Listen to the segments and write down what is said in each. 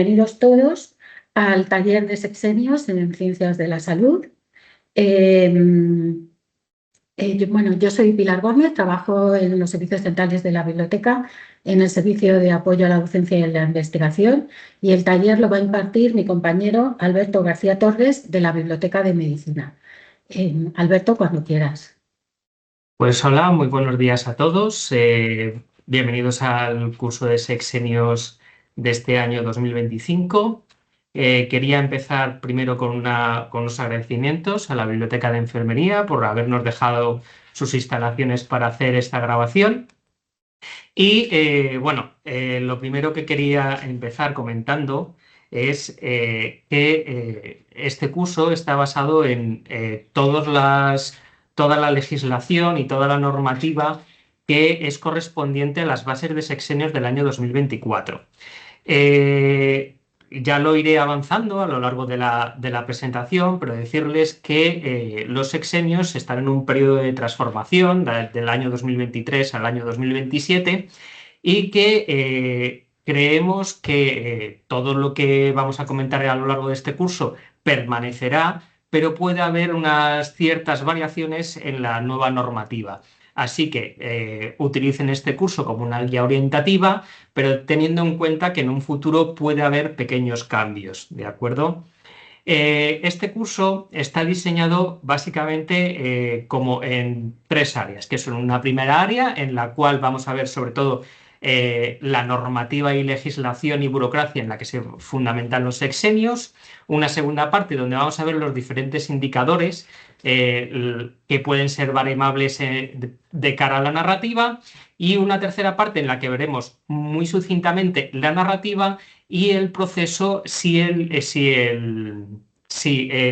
bienvenidos todos al taller de sexenios en Ciencias de la Salud. Yo soy Pilar Gómez, trabajo en los servicios centrales de la biblioteca, en el servicio de apoyo a la docencia y a la investigación, y el taller lo va a impartir mi compañero Alberto García Torres de la Biblioteca de Medicina. Alberto, cuando quieras. Pues hola, muy buenos días a todos. Bienvenidos al curso de sexenios de este año 2025. Quería empezar primero con unos agradecimientos a la Biblioteca de Enfermería por habernos dejado sus instalaciones para hacer esta grabación. Y lo primero que quería empezar comentando es que este curso está basado en toda la legislación y toda la normativa que es correspondiente a las bases de sexenios del año 2024. Ya lo iré avanzando a lo largo de la presentación, pero decirles que los sexenios están en un periodo de transformación del año 2023 al año 2027 y que creemos que todo lo que vamos a comentar a lo largo de este curso permanecerá, pero puede haber unas ciertas variaciones en la nueva normativa. Así que utilicen este curso como una guía orientativa, pero teniendo en cuenta que en un futuro puede haber pequeños cambios, ¿de acuerdo? Este curso está diseñado básicamente como en tres áreas, que son una primera área en la cual vamos a ver sobre todo la normativa y legislación y burocracia en la que se fundamentan los sexenios, una segunda parte donde vamos a ver los diferentes indicadores que pueden ser baremables de cara a la narrativa, y una tercera parte en la que veremos muy sucintamente la narrativa y el proceso si el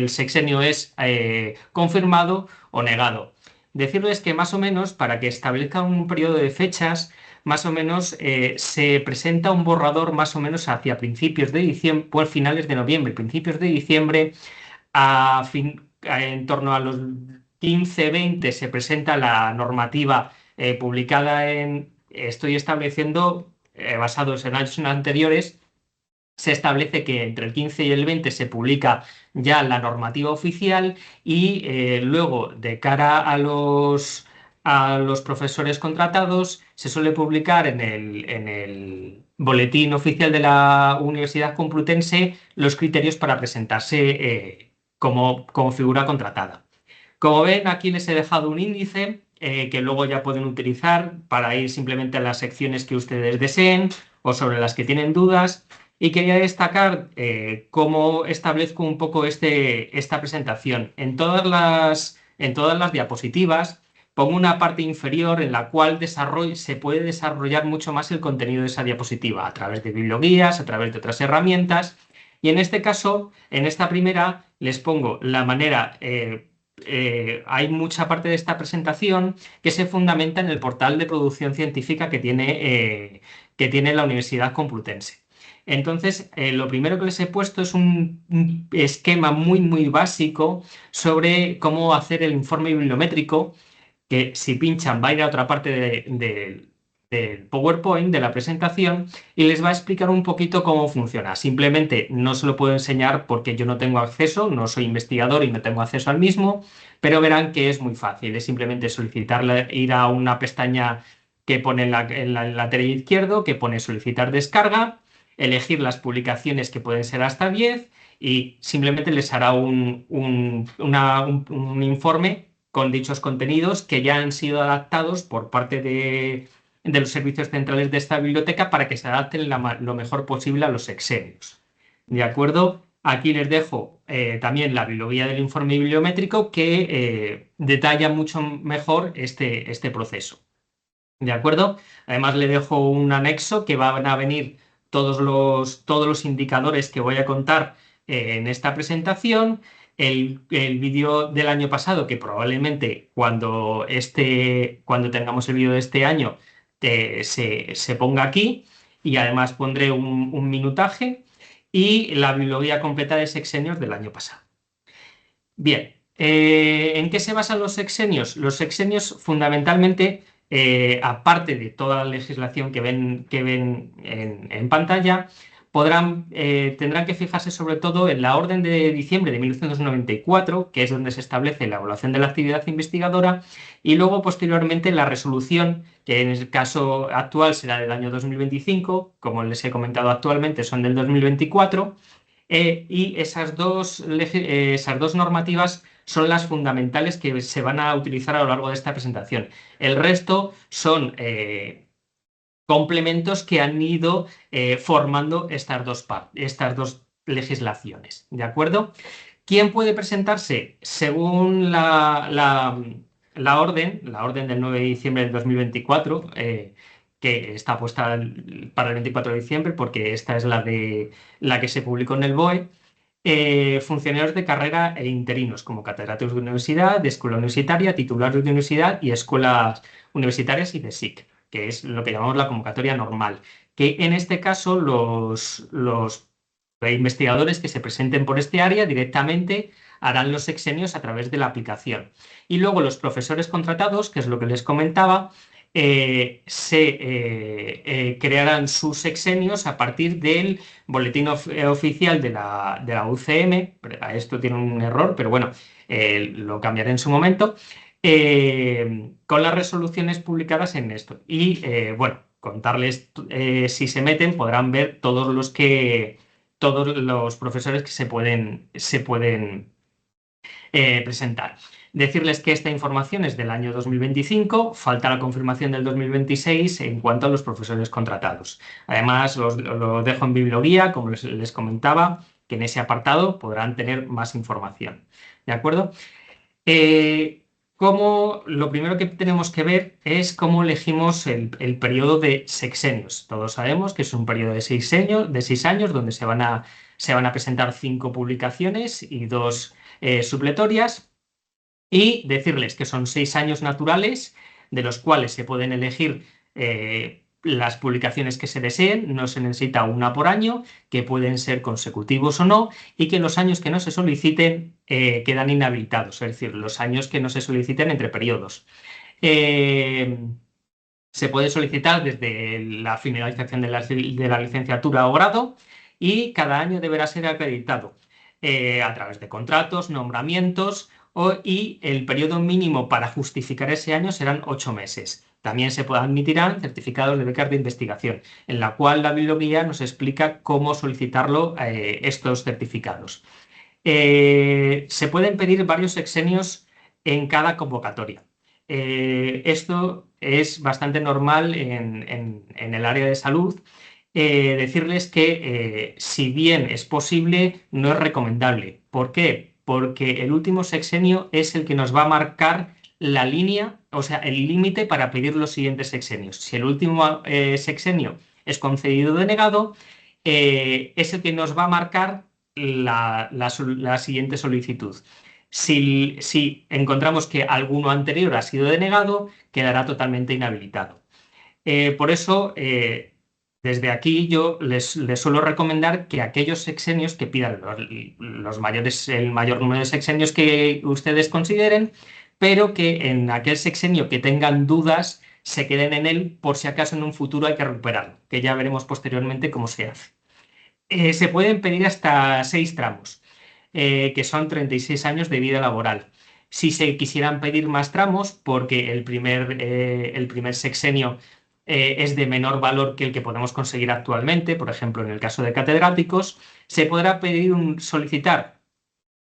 sexenio es confirmado o negado. Decirles que más o menos, para que establezcan un periodo de fechas, más o menos se presenta un borrador más o menos hacia principios de diciembre, pues finales de noviembre, principios de diciembre, en torno a los 15-20 se presenta la normativa publicada estoy estableciendo, basados en años anteriores, se establece que entre el 15 y el 20 se publica ya la normativa oficial y luego, de cara a los profesores contratados, se suele publicar en el boletín oficial de la Universidad Complutense los criterios para presentarse como figura contratada. Como ven, aquí les he dejado un índice que luego ya pueden utilizar para ir simplemente a las secciones que ustedes deseen o sobre las que tienen dudas. Y quería destacar cómo establezco un poco esta presentación. En todas las diapositivas pongo una parte inferior en la cual se puede desarrollar mucho más el contenido de esa diapositiva a través de biblioguías, a través de otras herramientas. Y en este caso, en esta primera, les pongo la manera. Hay mucha parte de esta presentación que se fundamenta en el portal de producción científica que tiene la Universidad Complutense. Entonces, lo primero que les he puesto es un esquema muy, muy básico sobre cómo hacer el informe bibliométrico, que si pinchan va a ir a otra parte del PowerPoint, de la presentación, y les va a explicar un poquito cómo funciona. Simplemente no se lo puedo enseñar porque yo no tengo acceso, no soy investigador y no tengo acceso al mismo, pero verán que es muy fácil. Es simplemente ir a una pestaña que pone en el lateral izquierdo, que pone solicitar descarga, elegir las publicaciones, que pueden ser hasta 10, y simplemente les hará un informe con dichos contenidos que ya han sido adaptados por parte de los servicios centrales de esta biblioteca para que se adapten lo mejor posible a los sexenios. ¿De acuerdo? Aquí les dejo también la bibliografía del informe bibliométrico que detalla mucho mejor este proceso. ¿De acuerdo? Además le dejo un anexo que van a venir todos los indicadores que voy a contar en esta presentación. El vídeo del año pasado, que probablemente cuando tengamos el vídeo de este año se ponga aquí, y además pondré un minutaje, y la bibliografía completa de sexenios del año pasado. Bien, ¿en qué se basan los sexenios? Los sexenios fundamentalmente, aparte de toda la legislación que ven en pantalla, tendrán que fijarse sobre todo en la orden de diciembre de 1994, que es donde se establece la evaluación de la actividad investigadora, y luego posteriormente la resolución, que en el caso actual será del año 2025, como les he comentado actualmente son del 2024, y esas dos normativas son las fundamentales que se van a utilizar a lo largo de esta presentación. El resto son complementos que han ido formando estas dos legislaciones, ¿de acuerdo? ¿Quién puede presentarse? Según la orden del 9 de diciembre del 2024, que está puesta para el 24 de diciembre, porque esta es la que se publicó en el BOE. Funcionarios de carrera e interinos, como catedráticos de universidad, de escuela universitaria, titulares de universidad y escuelas universitarias y de SIC, que es lo que llamamos la convocatoria normal. Que en este caso los investigadores que se presenten por este área directamente harán los sexenios a través de la aplicación. Y luego los profesores contratados, que es lo que les comentaba, crearán sus sexenios a partir del boletín oficial de la UCM. Esto tiene un error, pero bueno, lo cambiaré en su momento, con las resoluciones publicadas en esto. Y bueno, contarles, si se meten, podrán ver todos los profesores que se pueden presentar. Decirles que esta información es del año 2025, falta la confirmación del 2026 en cuanto a los profesores contratados. Además, lo dejo en bibliografía, como les comentaba, que en ese apartado podrán tener más información. ¿De acuerdo? Lo primero que tenemos que ver es cómo elegimos el periodo de sexenios. Todos sabemos que es un periodo de 6 años donde se van a presentar 5 publicaciones y 2 supletorias, y decirles que son 6 años naturales, de los cuales se pueden elegir las publicaciones que se deseen, no se necesita una por año, que pueden ser consecutivos o no, y que los años que no se soliciten quedan inhabilitados, es decir, los años que no se soliciten entre periodos. Se puede solicitar desde la finalización de la licenciatura o grado, y cada año deberá ser acreditado a través de contratos, nombramientos, y el periodo mínimo para justificar ese año serán 8 meses. También se admitirán certificados de becas de investigación, en la cual la bibliografía nos explica cómo solicitarlo, estos certificados. Se pueden pedir varios sexenios en cada convocatoria. Esto es bastante normal en el área de salud. Decirles que si bien es posible, no es recomendable. ¿Por qué? Porque el último sexenio es el que nos va a marcar la línea, o sea, el límite para pedir los siguientes sexenios. Si el último sexenio es concedido o denegado, es el que nos va a marcar la siguiente solicitud. Si encontramos que alguno anterior ha sido denegado, quedará totalmente inhabilitado. Por eso, desde aquí yo les suelo recomendar que aquellos sexenios que pidan el mayor número de sexenios que ustedes consideren, pero que en aquel sexenio que tengan dudas se queden en él por si acaso en un futuro hay que recuperarlo, que ya veremos posteriormente cómo se hace. Se pueden pedir hasta 6 tramos, que son 36 años de vida laboral. Si se quisieran pedir más tramos, porque el primer sexenio es de menor valor que el que podemos conseguir actualmente, por ejemplo, en el caso de catedráticos, se podrá solicitar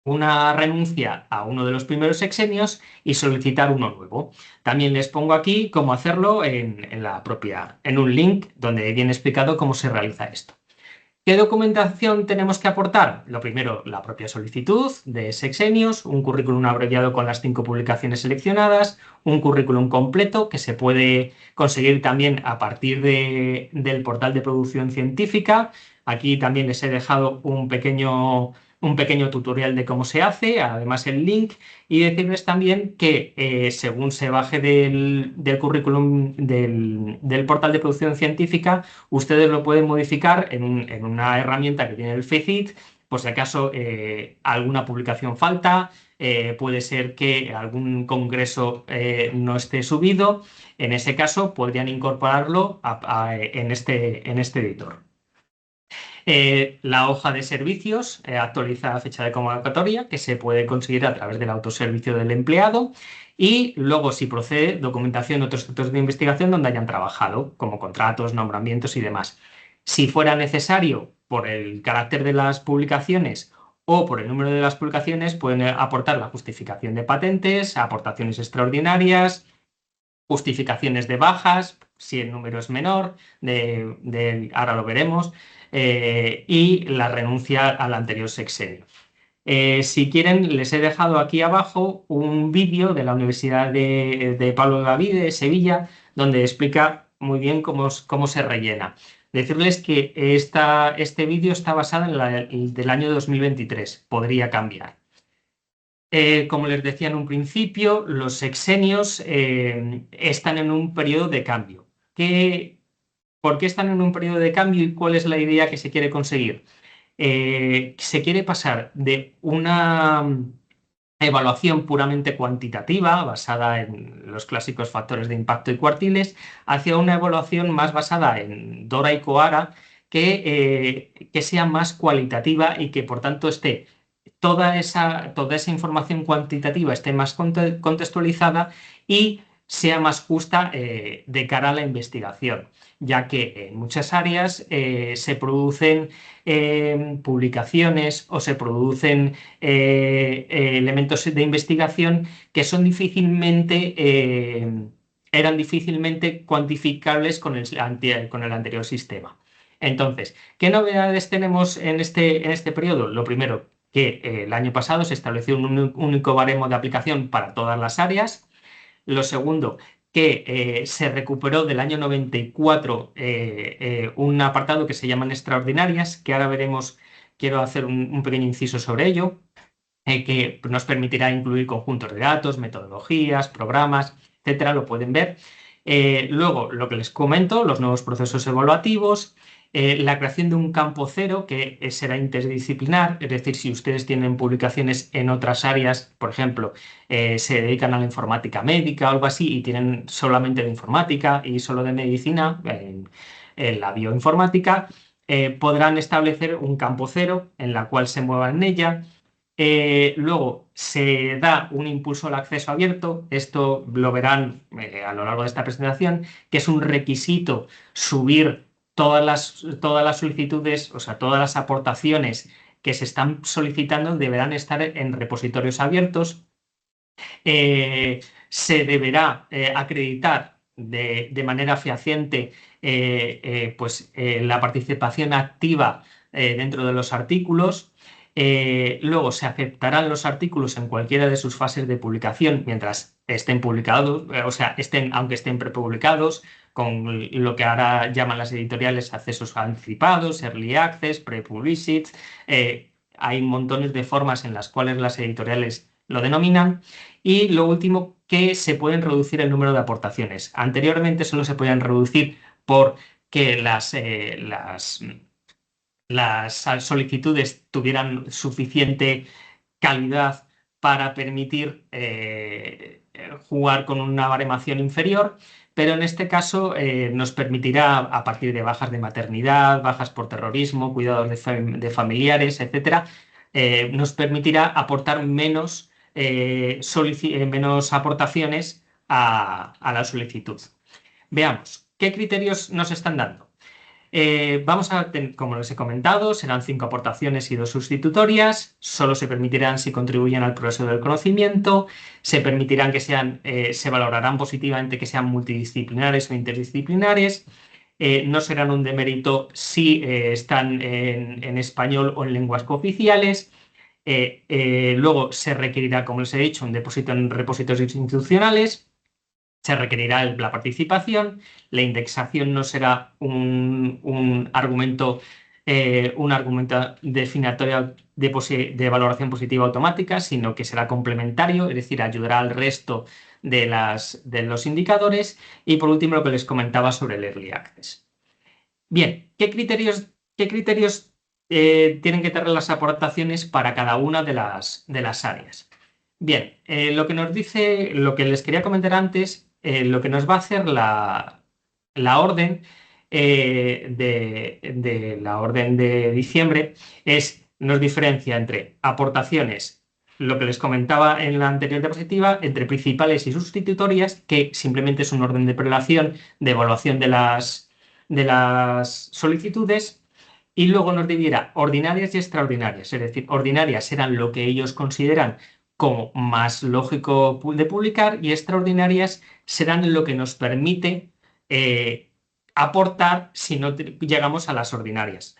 una renuncia a uno de los primeros sexenios y solicitar uno nuevo. También les pongo aquí cómo hacerlo en un link donde viene explicado cómo se realiza esto. ¿Qué documentación tenemos que aportar? Lo primero, la propia solicitud de sexenios, un currículum abreviado con las 5 publicaciones seleccionadas, un currículum completo que se puede conseguir también a partir del portal de producción científica. Aquí también les he dejado un pequeño tutorial de cómo se hace, además el link, y decirles también que según se baje del currículum del portal de producción científica, ustedes lo pueden modificar en una herramienta que tiene el FECIT, por si acaso alguna publicación falta, puede ser que algún congreso no esté subido. En ese caso podrían incorporarlo en este editor. La hoja de servicios actualiza la fecha de convocatoria, que se puede conseguir a través del autoservicio del empleado. Y luego, si procede, documentación de otros sectores de investigación donde hayan trabajado, como contratos, nombramientos y demás. Si fuera necesario, por el carácter de las publicaciones o por el número de las publicaciones, pueden aportar la justificación de patentes, aportaciones extraordinarias, justificaciones de bajas, si el número es menor, ahora lo veremos, y la renuncia al anterior sexenio. Si quieren, les he dejado aquí abajo un vídeo de la Universidad de Pablo Gavide de Sevilla, donde explica muy bien cómo se rellena. Decirles que este vídeo está basado en el del año 2023, podría cambiar. Como les decía en un principio, los sexenios están en un periodo de cambio. ¿Por qué están en un periodo de cambio y cuál es la idea que se quiere conseguir? Se quiere pasar de una evaluación puramente cuantitativa, basada en los clásicos factores de impacto y cuartiles, hacia una evaluación más basada en Dora y Coara, que sea más cualitativa y que por tanto esté toda esa información cuantitativa esté más contextualizada y sea más justa de cara a la investigación, ya que en muchas áreas se producen publicaciones o se producen elementos de investigación que son eran difícilmente cuantificables con el anterior sistema. Entonces, ¿qué novedades tenemos en este periodo? Lo primero, que el año pasado se estableció un único baremo de aplicación para todas las áreas. Lo segundo, que se recuperó del año 94 un apartado que se llaman extraordinarias, que ahora veremos, quiero hacer un pequeño inciso sobre ello, que nos permitirá incluir conjuntos de datos, metodologías, programas, etcétera, lo pueden ver. Luego, lo que les comento, los nuevos procesos evaluativos, la creación de un campo cero que será interdisciplinar, es decir, si ustedes tienen publicaciones en otras áreas, por ejemplo, se dedican a la informática médica o algo así y tienen solamente de informática y solo de medicina, en la bioinformática, podrán establecer un campo cero en la cual se muevan en ella. Luego se da un impulso al acceso abierto, esto lo verán a lo largo de esta presentación, que es un requisito subir todas las solicitudes, o sea, todas las aportaciones que se están solicitando deberán estar en repositorios abiertos. Se deberá acreditar de manera fehaciente la participación activa dentro de los artículos. Luego se aceptarán los artículos en cualquiera de sus fases de publicación mientras estén publicados, aunque estén prepublicados, con lo que ahora llaman las editoriales accesos anticipados, early access, pre-publicity. Hay montones de formas en las cuales las editoriales lo denominan. Y lo último, que se pueden reducir el número de aportaciones. Anteriormente solo se podían reducir porque las solicitudes tuvieran suficiente calidad para permitir jugar con una baremación inferior, pero en este caso nos permitirá, a partir de bajas de maternidad, bajas por terrorismo, cuidados de familiares, etcétera, nos permitirá aportar menos aportaciones a la solicitud. Veamos, ¿qué criterios nos están dando? Como les he comentado, serán 5 aportaciones y 2 sustitutorias. Solo se permitirán si contribuyen al progreso del conocimiento. Se permitirán se valorarán positivamente que sean multidisciplinares o interdisciplinares. No serán un demérito si están en español o en lenguas cooficiales. Luego se requerirá, como les he dicho, un depósito en repositorios institucionales. Se requerirá la participación. La indexación no será un argumento definitorio de valoración positiva automática, sino que será complementario, es decir, ayudará al resto de los indicadores. Y por último, lo que les comentaba sobre el Early Access. Bien, ¿qué criterios tienen que tener las aportaciones para cada una de las áreas? Bien, lo que les quería comentar antes, lo que nos va a hacer la orden de la orden de diciembre nos diferencia entre aportaciones, lo que les comentaba en la anterior diapositiva, entre principales y sustitutorias, que simplemente es un orden de prelación de evaluación de las solicitudes, y luego nos dividirá ordinarias y extraordinarias, es decir, ordinarias serán lo que ellos consideran como más lógico de publicar y extraordinarias serán lo que nos permite aportar si no llegamos a las ordinarias.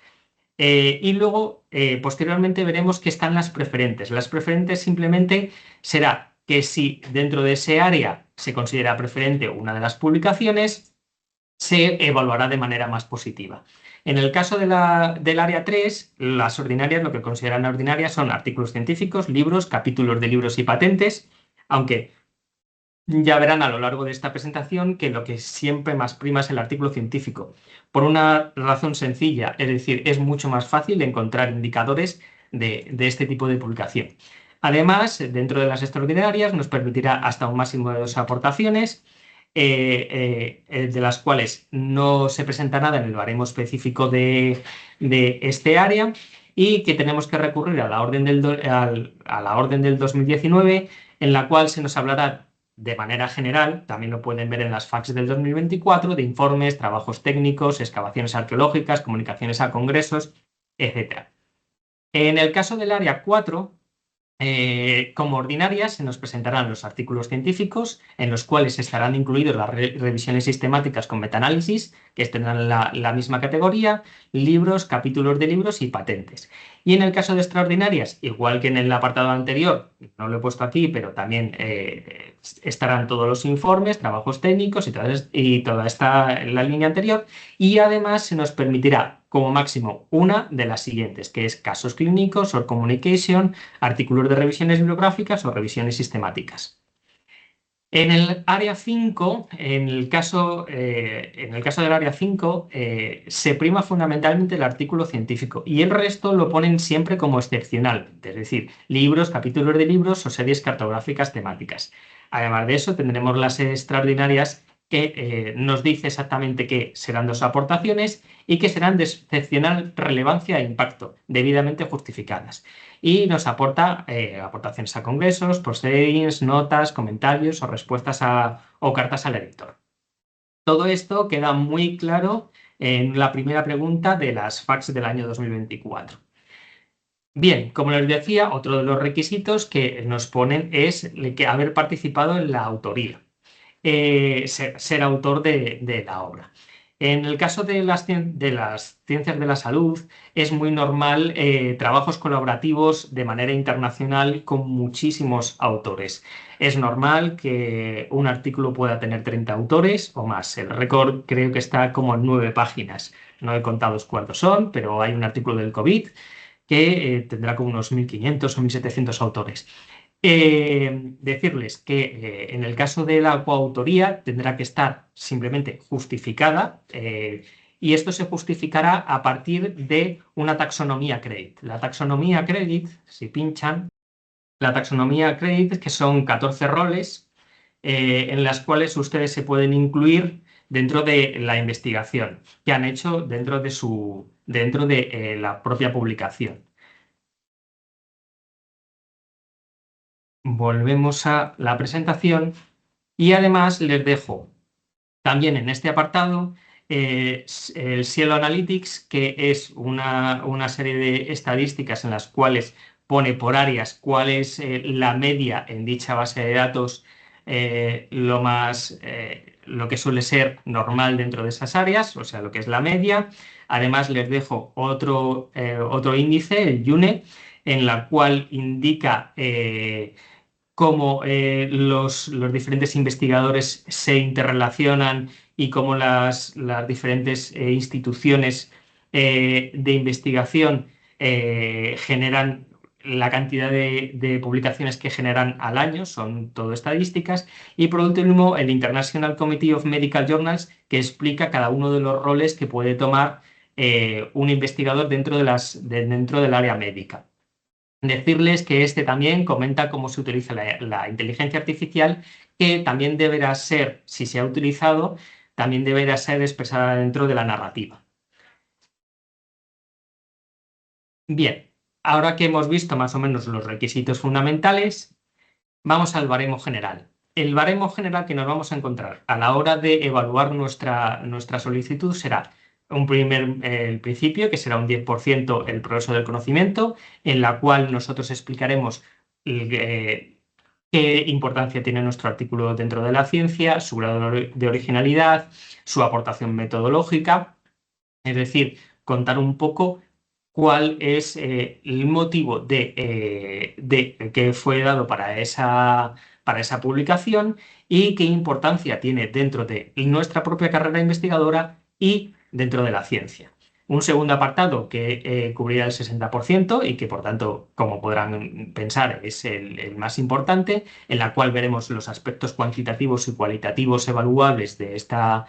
Y luego, posteriormente, veremos que están las preferentes. Las preferentes simplemente será que si dentro de ese área se considera preferente una de las publicaciones, se evaluará de manera más positiva. En el caso del área 3, las ordinarias, lo que consideran ordinarias son artículos científicos, libros, capítulos de libros y patentes, aunque ya verán a lo largo de esta presentación que lo que siempre más prima es el artículo científico, por una razón sencilla, es decir, es mucho más fácil encontrar indicadores de este tipo de publicación. Además, dentro de las extraordinarias nos permitirá hasta un máximo de 2 aportaciones, de las cuales no se presenta nada en el baremo específico de este área, y que tenemos que recurrir a la orden del 2019, en la cual se nos hablará de manera general, también lo pueden ver en las FAQs del 2024, de informes, trabajos técnicos, excavaciones arqueológicas, comunicaciones a congresos, etc. En el caso del área 4, como ordinarias, se nos presentarán los artículos científicos, en los cuales estarán incluidos las revisiones sistemáticas con metaanálisis, que tendrán la misma categoría, libros, capítulos de libros y patentes. Y en el caso de extraordinarias, igual que en el apartado anterior, no lo he puesto aquí, pero también estarán todos los informes, trabajos técnicos y toda la línea anterior, y además se nos permitirá como máximo una de las siguientes, que es casos clínicos, short communication, artículos de revisiones bibliográficas o revisiones sistemáticas. En el área 5, en el caso del área 5, se prima fundamentalmente el artículo científico y el resto lo ponen siempre como excepcionalmente, es decir, libros, capítulos de libros o series cartográficas temáticas. Además de eso, tendremos las extraordinarias que nos dice exactamente que serán 2 aportaciones y que serán de excepcional relevancia e impacto, debidamente justificadas. Y nos aporta aportaciones a congresos, proceedings, notas, comentarios o respuestas o cartas al editor. Todo esto queda muy claro en la primera pregunta de las FAQs del año 2024. Bien, como les decía, otro de los requisitos que nos ponen es que haber participado en la autoría. Ser autor de la obra. En el caso de las ciencias de la salud, es muy normal trabajos colaborativos de manera internacional con muchísimos autores. Es normal que un artículo pueda tener 30 autores o más. El récord creo que está como en 9 páginas. No he contado cuántos son, pero hay un artículo del COVID que tendrá como unos 1.500 o 1.700 autores. Decirles que en el caso de la coautoría tendrá que estar simplemente justificada, y esto se justificará a partir de una taxonomía CREDIT. La taxonomía CREDIT, si pinchan, la taxonomía CREDIT, que son 14 roles en las cuales ustedes se pueden incluir dentro de la investigación que han hecho dentro de la propia publicación. Volvemos a la presentación y además les dejo también en este apartado el Cielo Analytics, que es una serie de estadísticas en las cuales pone por áreas cuál es la media en dicha base de datos, lo que suele ser normal dentro de esas áreas, o sea, lo que es la media. Además les dejo otro índice, el UNE, en la cual indica cómo los diferentes investigadores se interrelacionan y cómo las diferentes instituciones de investigación generan la cantidad de publicaciones que generan al año, son todo estadísticas. Y por último, el International Committee of Medical Journals, que explica cada uno de los roles que puede tomar un investigador dentro del área médica. Decirles que este también comenta cómo se utiliza la inteligencia artificial, que también deberá ser, si se ha utilizado, también deberá ser expresada dentro de la narrativa. Bien, ahora que hemos visto más o menos los requisitos fundamentales, vamos al baremo general. El baremo general que nos vamos a encontrar a la hora de evaluar nuestra solicitud será el principio, que será un 10% el progreso del conocimiento, en la cual nosotros explicaremos qué importancia tiene nuestro artículo dentro de la ciencia, su grado de originalidad, su aportación metodológica, es decir, contar un poco cuál es el motivo de que fue dado para esa publicación y qué importancia tiene dentro de nuestra propia carrera investigadora y dentro de la ciencia. Un segundo apartado que cubrirá el 60% y que, por tanto, como podrán pensar, es el más importante, en la cual veremos los aspectos cuantitativos y cualitativos evaluables de esta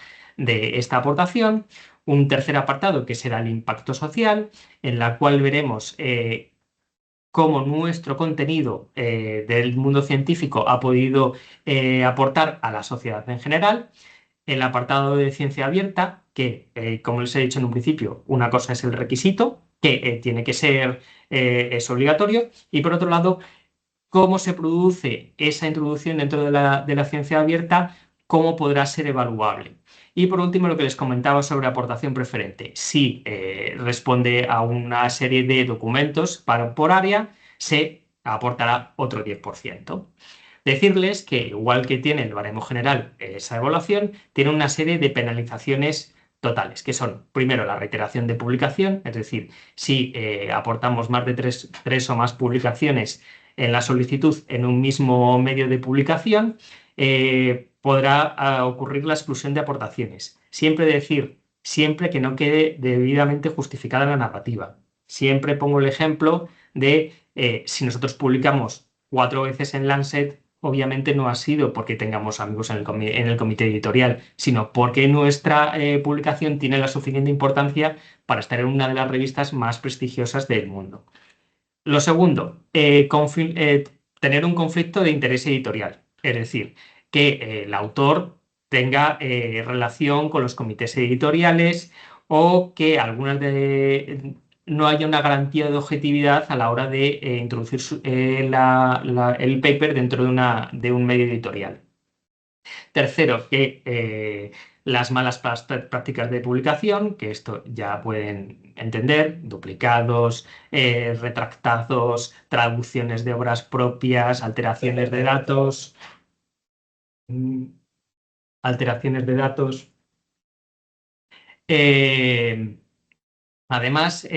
aportación. Un tercer apartado que será el impacto social, en la cual veremos cómo nuestro contenido del mundo científico ha podido aportar a la sociedad en general. El apartado de ciencia abierta, que, como les he dicho en un principio, una cosa es el requisito, que tiene que ser, es obligatorio, y por otro lado, cómo se produce esa introducción dentro de la ciencia abierta, cómo podrá ser evaluable. Y por último, lo que les comentaba sobre aportación preferente. Si responde a una serie de documentos por área, se aportará otro 10%. Decirles que, igual que tiene el baremo general esa evaluación, tiene una serie de penalizaciones totales, que son, primero, la reiteración de publicación, es decir, si aportamos más de tres o más publicaciones en la solicitud en un mismo medio de publicación, podrá ocurrir la exclusión de aportaciones. Siempre que no quede debidamente justificada la narrativa. Siempre pongo el ejemplo de si nosotros publicamos 4 veces en Lancet, obviamente no ha sido porque tengamos amigos en el comité editorial, sino porque nuestra publicación tiene la suficiente importancia para estar en una de las revistas más prestigiosas del mundo. Lo segundo, tener un conflicto de interés editorial, es decir, que el autor tenga relación con los comités editoriales o que no haya una garantía de objetividad a la hora de introducir el paper dentro de un medio editorial. Tercero, que las malas prácticas de publicación, que esto ya pueden entender, duplicados, retractados, traducciones de obras propias, alteraciones de datos. Además,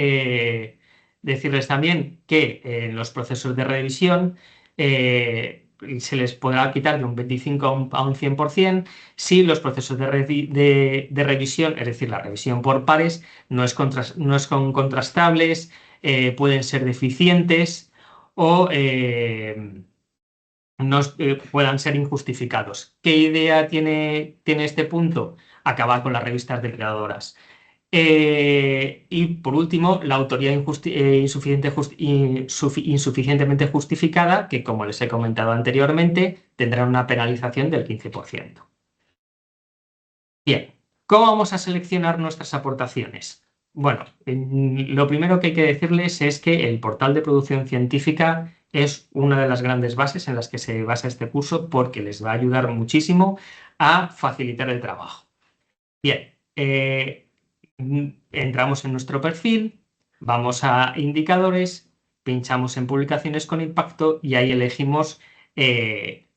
decirles también que en los procesos de revisión se les podrá quitar de un 25 a un 100% si los procesos de revisión, es decir, la revisión por pares, no son contrastables, pueden ser deficientes o puedan ser injustificados. ¿Qué idea tiene este punto? Acabar con las revistas degradadoras. Y por último, la autoría insuficientemente justificada, que, como les he comentado anteriormente, tendrá una penalización del 15%. Bien, ¿cómo vamos a seleccionar nuestras aportaciones? Bueno, lo primero que hay que decirles es que el portal de producción científica es una de las grandes bases en las que se basa este curso, porque les va a ayudar muchísimo a facilitar el trabajo. Bien, entramos en nuestro perfil, vamos a indicadores, pinchamos en publicaciones con impacto y ahí elegimos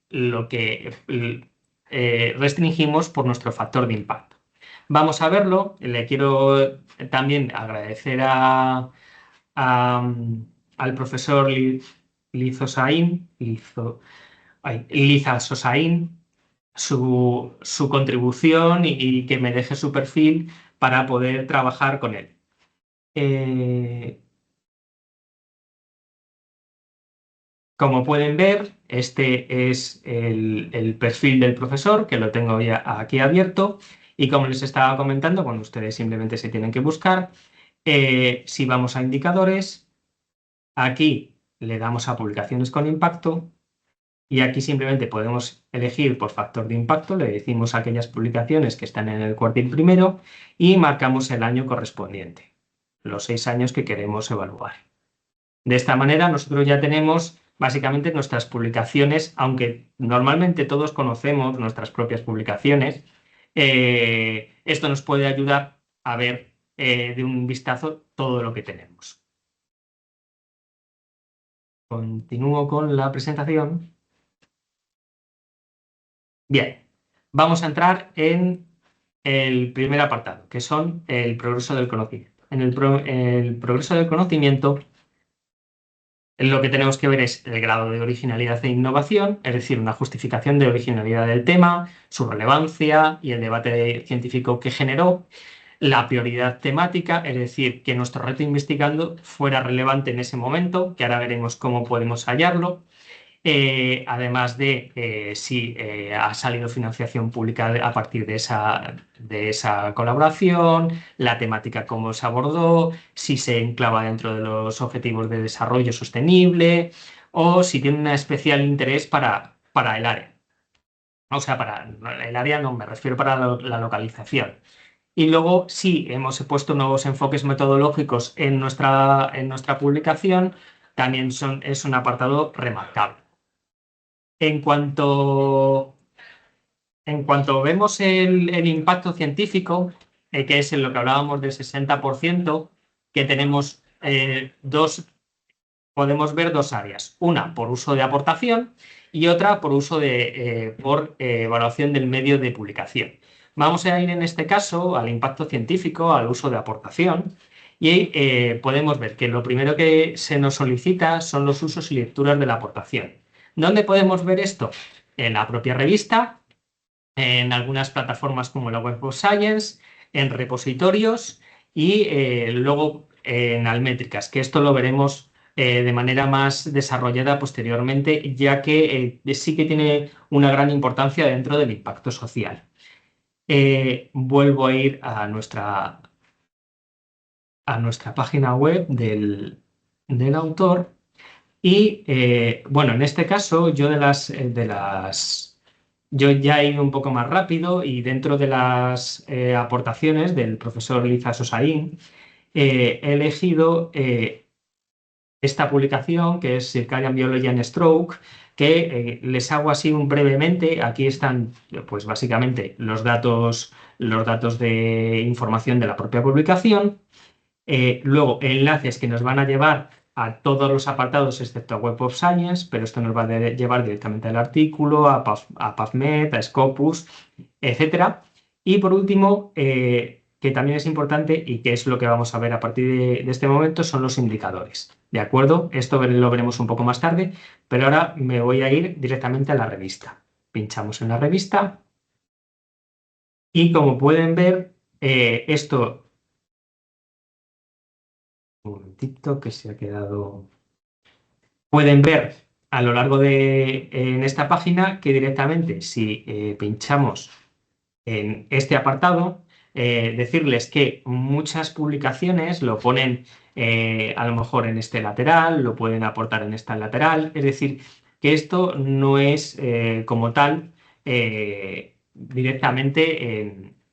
lo que restringimos por nuestro factor de impacto. Vamos a verlo. Le quiero también agradecer al profesor Liza Sosaín su contribución y que me deje su perfil para poder trabajar con él. Como pueden ver, este es el perfil del profesor, que lo tengo ya aquí abierto, y como les estaba comentando, bueno, ustedes simplemente se tienen que buscar. Si vamos a indicadores, aquí le damos a publicaciones con impacto Y aquí simplemente podemos elegir por factor de impacto, le decimos aquellas publicaciones que están en el cuartil primero y marcamos el año correspondiente, los 6 años que queremos evaluar. De esta manera nosotros ya tenemos básicamente nuestras publicaciones, aunque normalmente todos conocemos nuestras propias publicaciones, esto nos puede ayudar a ver de un vistazo todo lo que tenemos. Continúo con la presentación. Bien, vamos a entrar en el primer apartado, que son el progreso del conocimiento. En el progreso del conocimiento, lo que tenemos que ver es el grado de originalidad e innovación, es decir, una justificación de originalidad del tema, su relevancia y el debate científico que generó, la prioridad temática, es decir, que nuestro reto investigando fuera relevante en ese momento, que ahora veremos cómo podemos hallarlo. Además de si ha salido financiación pública a partir de esa colaboración, la temática cómo se abordó, si se enclava dentro de los objetivos de desarrollo sostenible o si tiene un especial interés para el área. O sea, para el área no, me refiero para la localización. Y luego, si hemos puesto nuevos enfoques metodológicos en nuestra publicación, también es un apartado remarcable. En cuanto, en cuanto vemos el impacto científico, que es en lo que hablábamos del 60%, que tenemos podemos ver dos áreas. Una por uso de aportación y otra por uso por evaluación del medio de publicación. Vamos a ir en este caso al impacto científico, al uso de aportación, y podemos ver que lo primero que se nos solicita son los usos y lecturas de la aportación. ¿Dónde podemos ver esto? En la propia revista, en algunas plataformas como la Web of Science, en repositorios y luego en Almétricas, que esto lo veremos de manera más desarrollada posteriormente, ya que sí que tiene una gran importancia dentro del impacto social. Vuelvo a ir a nuestra página web del autor y, bueno, en este caso yo yo ya he ido un poco más rápido y dentro de las aportaciones del profesor Liza Sosaín he elegido esta publicación que es Circadian Biology and Stroke, que les hago así brevemente. Aquí están, pues básicamente, los datos de información de la propia publicación. Luego, enlaces que nos van a llevar a todos los apartados excepto a Web of Science, pero esto nos va a llevar directamente al artículo, a PubMed, a Scopus, etc. Y por último, que también es importante y que es lo que vamos a ver a partir de este momento, son los indicadores. ¿De acuerdo? Esto lo veremos un poco más tarde, pero ahora me voy a ir directamente a la revista. Pinchamos en la revista y como pueden ver, esto... Un momentito que se ha quedado... Pueden ver a lo largo en esta página que directamente si pinchamos en este apartado, decirles que muchas publicaciones lo ponen a lo mejor en este lateral, lo pueden aportar en esta lateral, es decir, que esto no es como tal directamente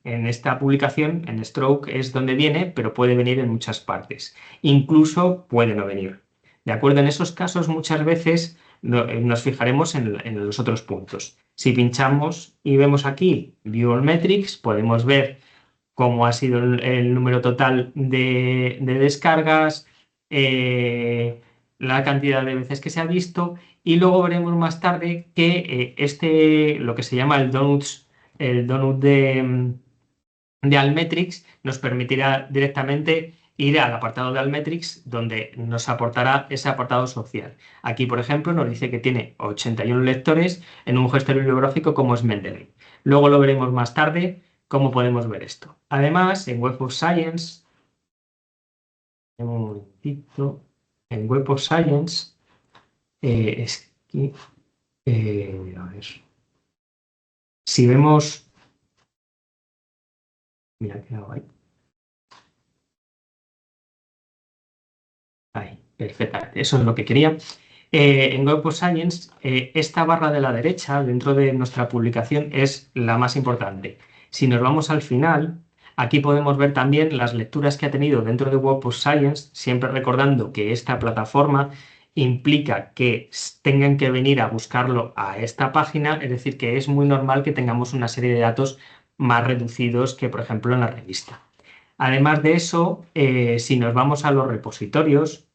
en esta publicación, en Stroke es donde viene, pero puede venir en muchas partes. Incluso puede no venir. ¿De acuerdo? En esos casos muchas veces nos fijaremos en los otros puntos. Si pinchamos y vemos aquí View All Metrics, podemos ver cómo ha sido el número total de descargas, la cantidad de veces que se ha visto y luego veremos más tarde que lo que se llama el donut de Almetrix nos permitirá directamente ir al apartado de Almetrix donde nos aportará ese apartado social. Aquí, por ejemplo, nos dice que tiene 81 lectores en un gesto bibliográfico como es Mendeley. Luego lo veremos más tarde cómo podemos ver esto. Además, en Web of Science, un momentito, en Web of Science, a ver, si vemos, mira qué hago ahí. Ahí, perfectamente, eso es lo que quería. En Web of Science, esta barra de la derecha dentro de nuestra publicación es la más importante. Si nos vamos al final, aquí podemos ver también las lecturas que ha tenido dentro de Web of Science, siempre recordando que esta plataforma implica que tengan que venir a buscarlo a esta página, es decir, que es muy normal que tengamos una serie de datos más reducidos que, por ejemplo, en la revista. Además de eso, si nos vamos a los repositorios,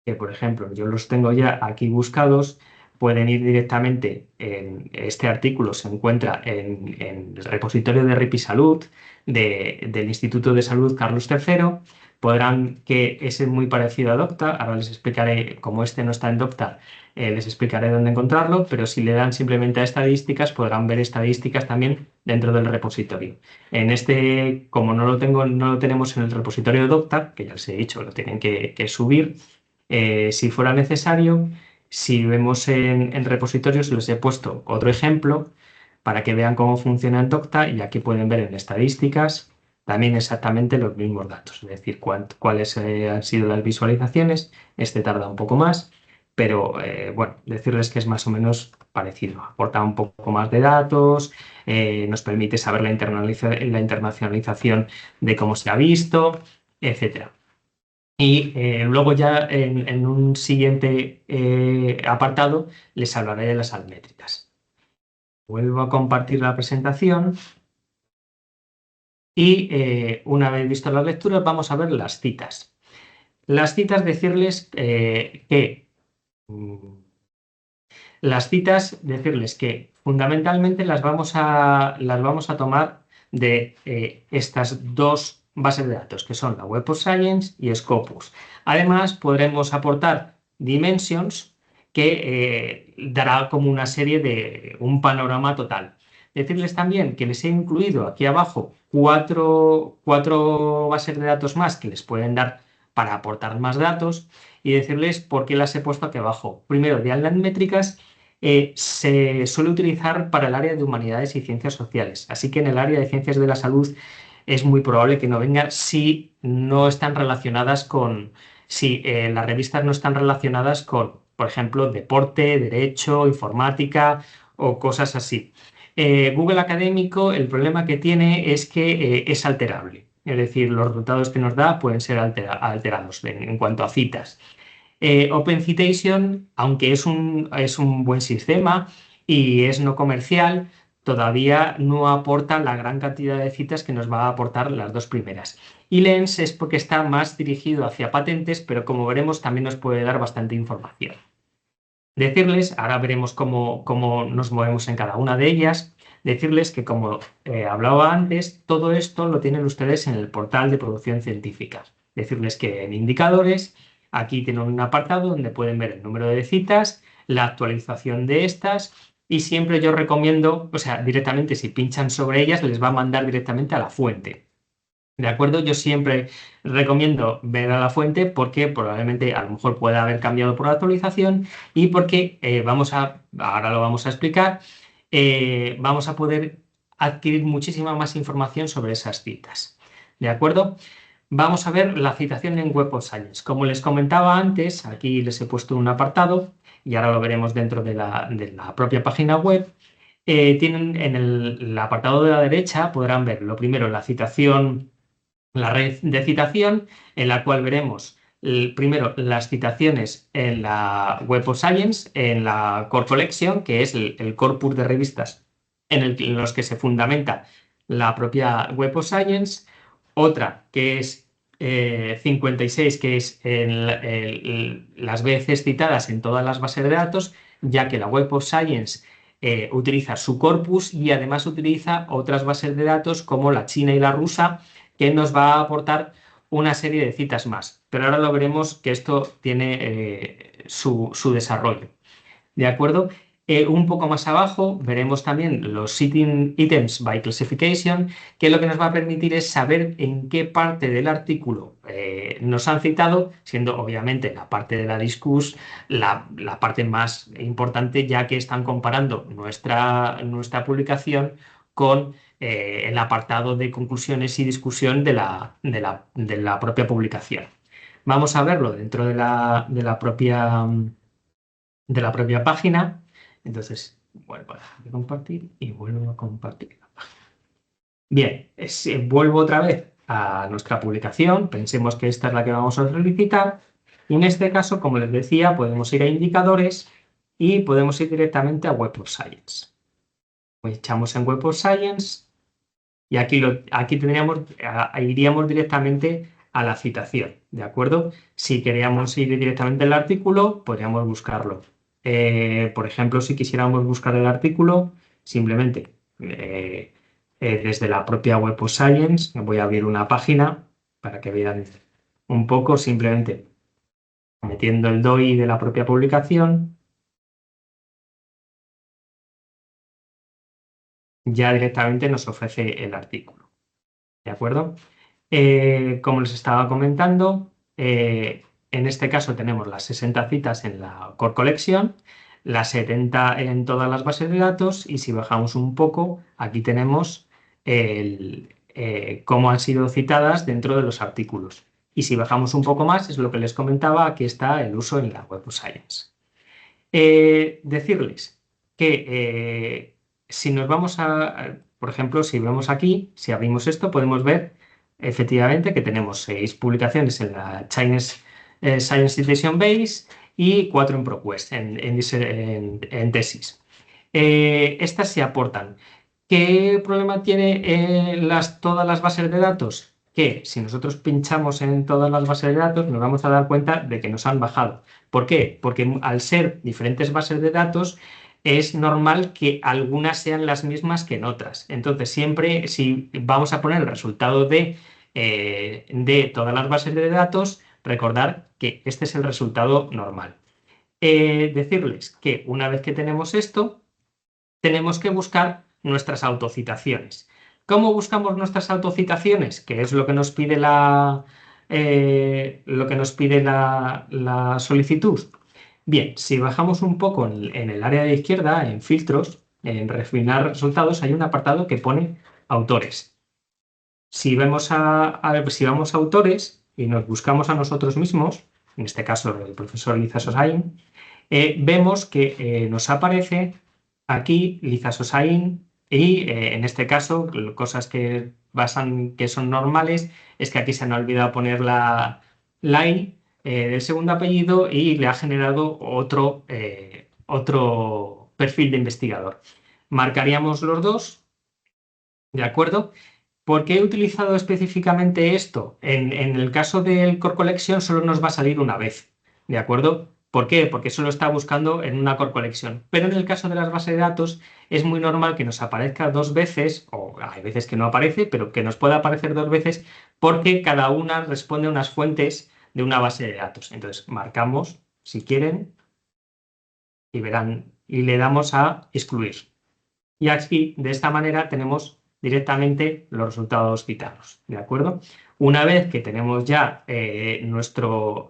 que por ejemplo yo los tengo ya aquí buscados, pueden ir directamente en este artículo, se encuentra en el repositorio de RIPISalud del Instituto de Salud Carlos III. Podrán que ese es muy parecido a Docta, ahora les explicaré, como este no está en Docta, les explicaré dónde encontrarlo, pero si le dan simplemente a estadísticas, podrán ver estadísticas también dentro del repositorio. En este, como no lo tenemos en el repositorio de Docta, que ya les he dicho, lo tienen que subir, si fuera necesario, si vemos en repositorios, les he puesto otro ejemplo para que vean cómo funciona en Docta y aquí pueden ver en estadísticas también exactamente los mismos datos, es decir, cuáles han sido las visualizaciones. Este tarda un poco más, pero bueno, decirles que es más o menos parecido. Aporta un poco más de datos, nos permite saber la internacionalización de cómo se ha visto, etcétera. Y luego ya en un siguiente apartado les hablaré de las altmétricas. Vuelvo a compartir la presentación y una vez visto las lecturas vamos a ver las citas. Las citas, decirles que fundamentalmente las vamos a tomar de estas dos bases de datos, que son la Web of Science y Scopus. Además, podremos aportar Dimensions, que dará como una serie de un panorama total. Decirles también que les he incluido aquí abajo cuatro bases de datos más que les pueden dar para aportar más datos y decirles por qué las he puesto aquí abajo. Primero, de métricas se suele utilizar para el área de humanidades y ciencias sociales. Así que en el área de ciencias de la salud es muy probable que no venga si no están relacionadas si las revistas no están relacionadas con, por ejemplo, deporte, derecho, informática o cosas así. Google Académico, el problema que tiene es que es alterable. Es decir, los resultados que nos da pueden ser alterados en cuanto a citas. OpenCitation, aunque es un buen sistema y es no comercial, todavía no aporta la gran cantidad de citas que nos va a aportar las dos primeras. Y Lens es porque está más dirigido hacia patentes, pero como veremos también nos puede dar bastante información. Decirles, ahora veremos cómo nos movemos en cada una de ellas, decirles que como hablaba antes, todo esto lo tienen ustedes en el portal de producción científica. Decirles que en indicadores, aquí tienen un apartado donde pueden ver el número de citas, la actualización de estas y siempre yo recomiendo, o sea, directamente si pinchan sobre ellas les va a mandar directamente a la fuente. ¿De acuerdo? Yo siempre recomiendo ver a la fuente porque probablemente a lo mejor pueda haber cambiado por la actualización y porque ahora lo vamos a explicar, vamos a poder adquirir muchísima más información sobre esas citas. ¿De acuerdo? Vamos a ver la citación en Web of Science. Como les comentaba antes, aquí les he puesto un apartado y ahora lo veremos dentro de la propia página web. Tienen en el apartado de la derecha, podrán ver lo primero, la citación, la red de citación, en la cual veremos primero las citaciones en la Web of Science, en la Core Collection, que es el corpus de revistas en los que se fundamenta la propia Web of Science. Otra que es 56, que es las veces citadas en todas las bases de datos, ya que la Web of Science utiliza su corpus y además utiliza otras bases de datos como la china y la rusa, que nos va a aportar una serie de citas más. Pero ahora lo veremos que esto tiene su desarrollo. ¿De acuerdo? Un poco más abajo veremos también los Citing Items by Classification, que lo que nos va a permitir es saber en qué parte del artículo nos han citado, siendo obviamente la parte de la discuss la parte más importante, ya que están comparando nuestra publicación con el apartado de conclusiones y discusión de la propia publicación. Vamos a verlo dentro de la propia de la propia página. Entonces, vuelvo a compartir y vuelvo a compartir la página. Bien, vuelvo otra vez a nuestra publicación. Pensemos que esta es la que vamos a solicitar. Y en este caso, como les decía, podemos ir a indicadores y podemos ir directamente a Web of Science. Pues echamos en Web of Science y aquí iríamos directamente a la citación, ¿de acuerdo? Si queríamos ir directamente al artículo, podríamos buscarlo. Por ejemplo, si quisiéramos buscar el artículo, simplemente desde la propia Web of Science, voy a abrir una página para que vean un poco, simplemente metiendo el DOI de la propia publicación, ya directamente nos ofrece el artículo, ¿de acuerdo? Como les estaba comentando, en este caso tenemos las 60 citas en la Core Collection, las 70 en todas las bases de datos y si bajamos un poco, aquí tenemos cómo han sido citadas dentro de los artículos. Y si bajamos un poco más, es lo que les comentaba, aquí está el uso en la Web of Science. Decirles que si nos vamos por ejemplo, si vemos aquí, si abrimos esto, podemos ver efectivamente que tenemos 6 publicaciones en la Chinese Science Citation Base y 4 en ProQuest, en tesis. Estas se aportan. ¿Qué problema tiene todas las bases de datos? Que si nosotros pinchamos en todas las bases de datos nos vamos a dar cuenta de que nos han bajado. ¿Por qué? Porque al ser diferentes bases de datos es normal que algunas sean las mismas que en otras. Entonces siempre si vamos a poner el resultado de todas las bases de datos, recordar que este es el resultado normal. Decirles que una vez que tenemos esto, tenemos que buscar nuestras autocitaciones. ¿Cómo buscamos nuestras autocitaciones? Que es lo que nos pide la solicitud. Bien, si bajamos un poco en el área de izquierda, en filtros, en refinar resultados, hay un apartado que pone autores. Si vamos si vamos a autores y nos buscamos a nosotros mismos, en este caso el profesor Liza Sosain, vemos que nos aparece aquí Liza Sosain y en este caso cosas que son normales es que aquí se han olvidado poner la I del segundo apellido y le ha generado otro perfil de investigador. Marcaríamos los dos, ¿de acuerdo? ¿Por qué he utilizado específicamente esto? En el caso del Core Collection solo nos va a salir una vez, ¿de acuerdo? ¿Por qué? Porque solo está buscando en una Core Collection. Pero en el caso de las bases de datos es muy normal que nos aparezca 2 veces, o hay veces que no aparece, pero que nos pueda aparecer 2 veces porque cada una responde a unas fuentes de una base de datos. Entonces marcamos, si quieren, y verán, y le damos a excluir. Y aquí, de esta manera, tenemos directamente los resultados citados, ¿de acuerdo? Una vez que tenemos ya nuestro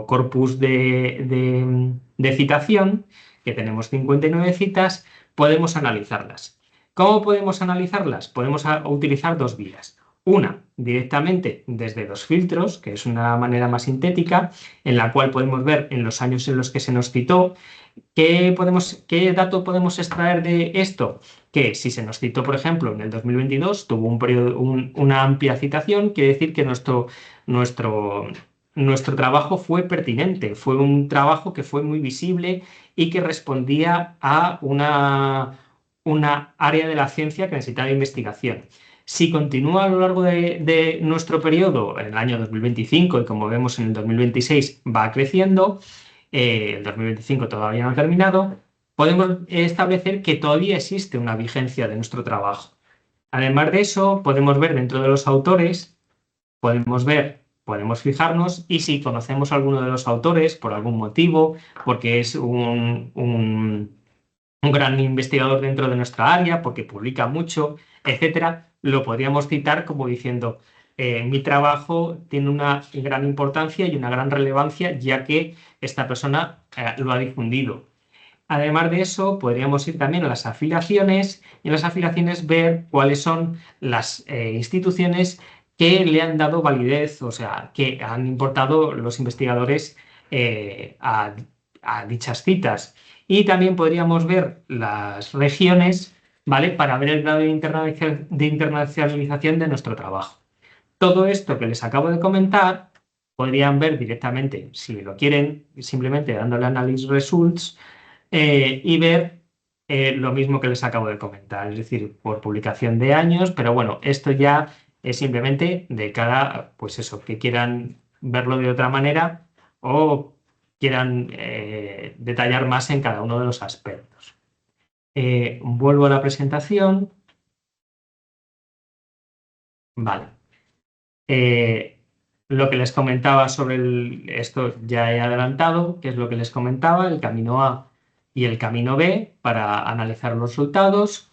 corpus de citación, que tenemos 59 citas, podemos analizarlas. ¿Cómo podemos analizarlas? Podemos utilizar 2 vías. Una, directamente desde los filtros, que es una manera más sintética, en la cual podemos ver en los años en los que se nos citó. ¿Qué dato podemos extraer de esto? Que si se nos citó, por ejemplo, en el 2022, tuvo una amplia citación, quiere decir que nuestro trabajo fue pertinente, fue un trabajo que fue muy visible y que respondía a una área de la ciencia que necesitaba investigación. Si continúa a lo largo de nuestro periodo, en el año 2025 y como vemos en el 2026 va creciendo, el 2025 todavía no ha terminado, podemos establecer que todavía existe una vigencia de nuestro trabajo. Además de eso, podemos ver dentro de los autores, podemos fijarnos y si conocemos a alguno de los autores por algún motivo, porque es un gran investigador dentro de nuestra área, porque publica mucho, etcétera, lo podríamos citar como diciendo mi trabajo tiene una gran importancia y una gran relevancia ya que esta persona lo ha difundido. Además de eso, podríamos ir también a las afiliaciones y en las afiliaciones ver cuáles son las instituciones que le han dado validez, o sea, que han importado los investigadores a dichas citas. Y también podríamos ver las regiones, ¿vale? Para ver el grado de internacionalización de nuestro trabajo. Todo esto que les acabo de comentar, podrían ver directamente, si lo quieren, simplemente dándole Analyze Results y ver lo mismo que les acabo de comentar, es decir, por publicación de años, pero bueno, esto ya es simplemente de cara, pues eso, que quieran verlo de otra manera o quieran detallar más en cada uno de los aspectos. Vuelvo a la presentación. Vale. Lo que les comentaba sobre esto ya he adelantado, que es lo que les comentaba, el camino A y el camino B para analizar los resultados.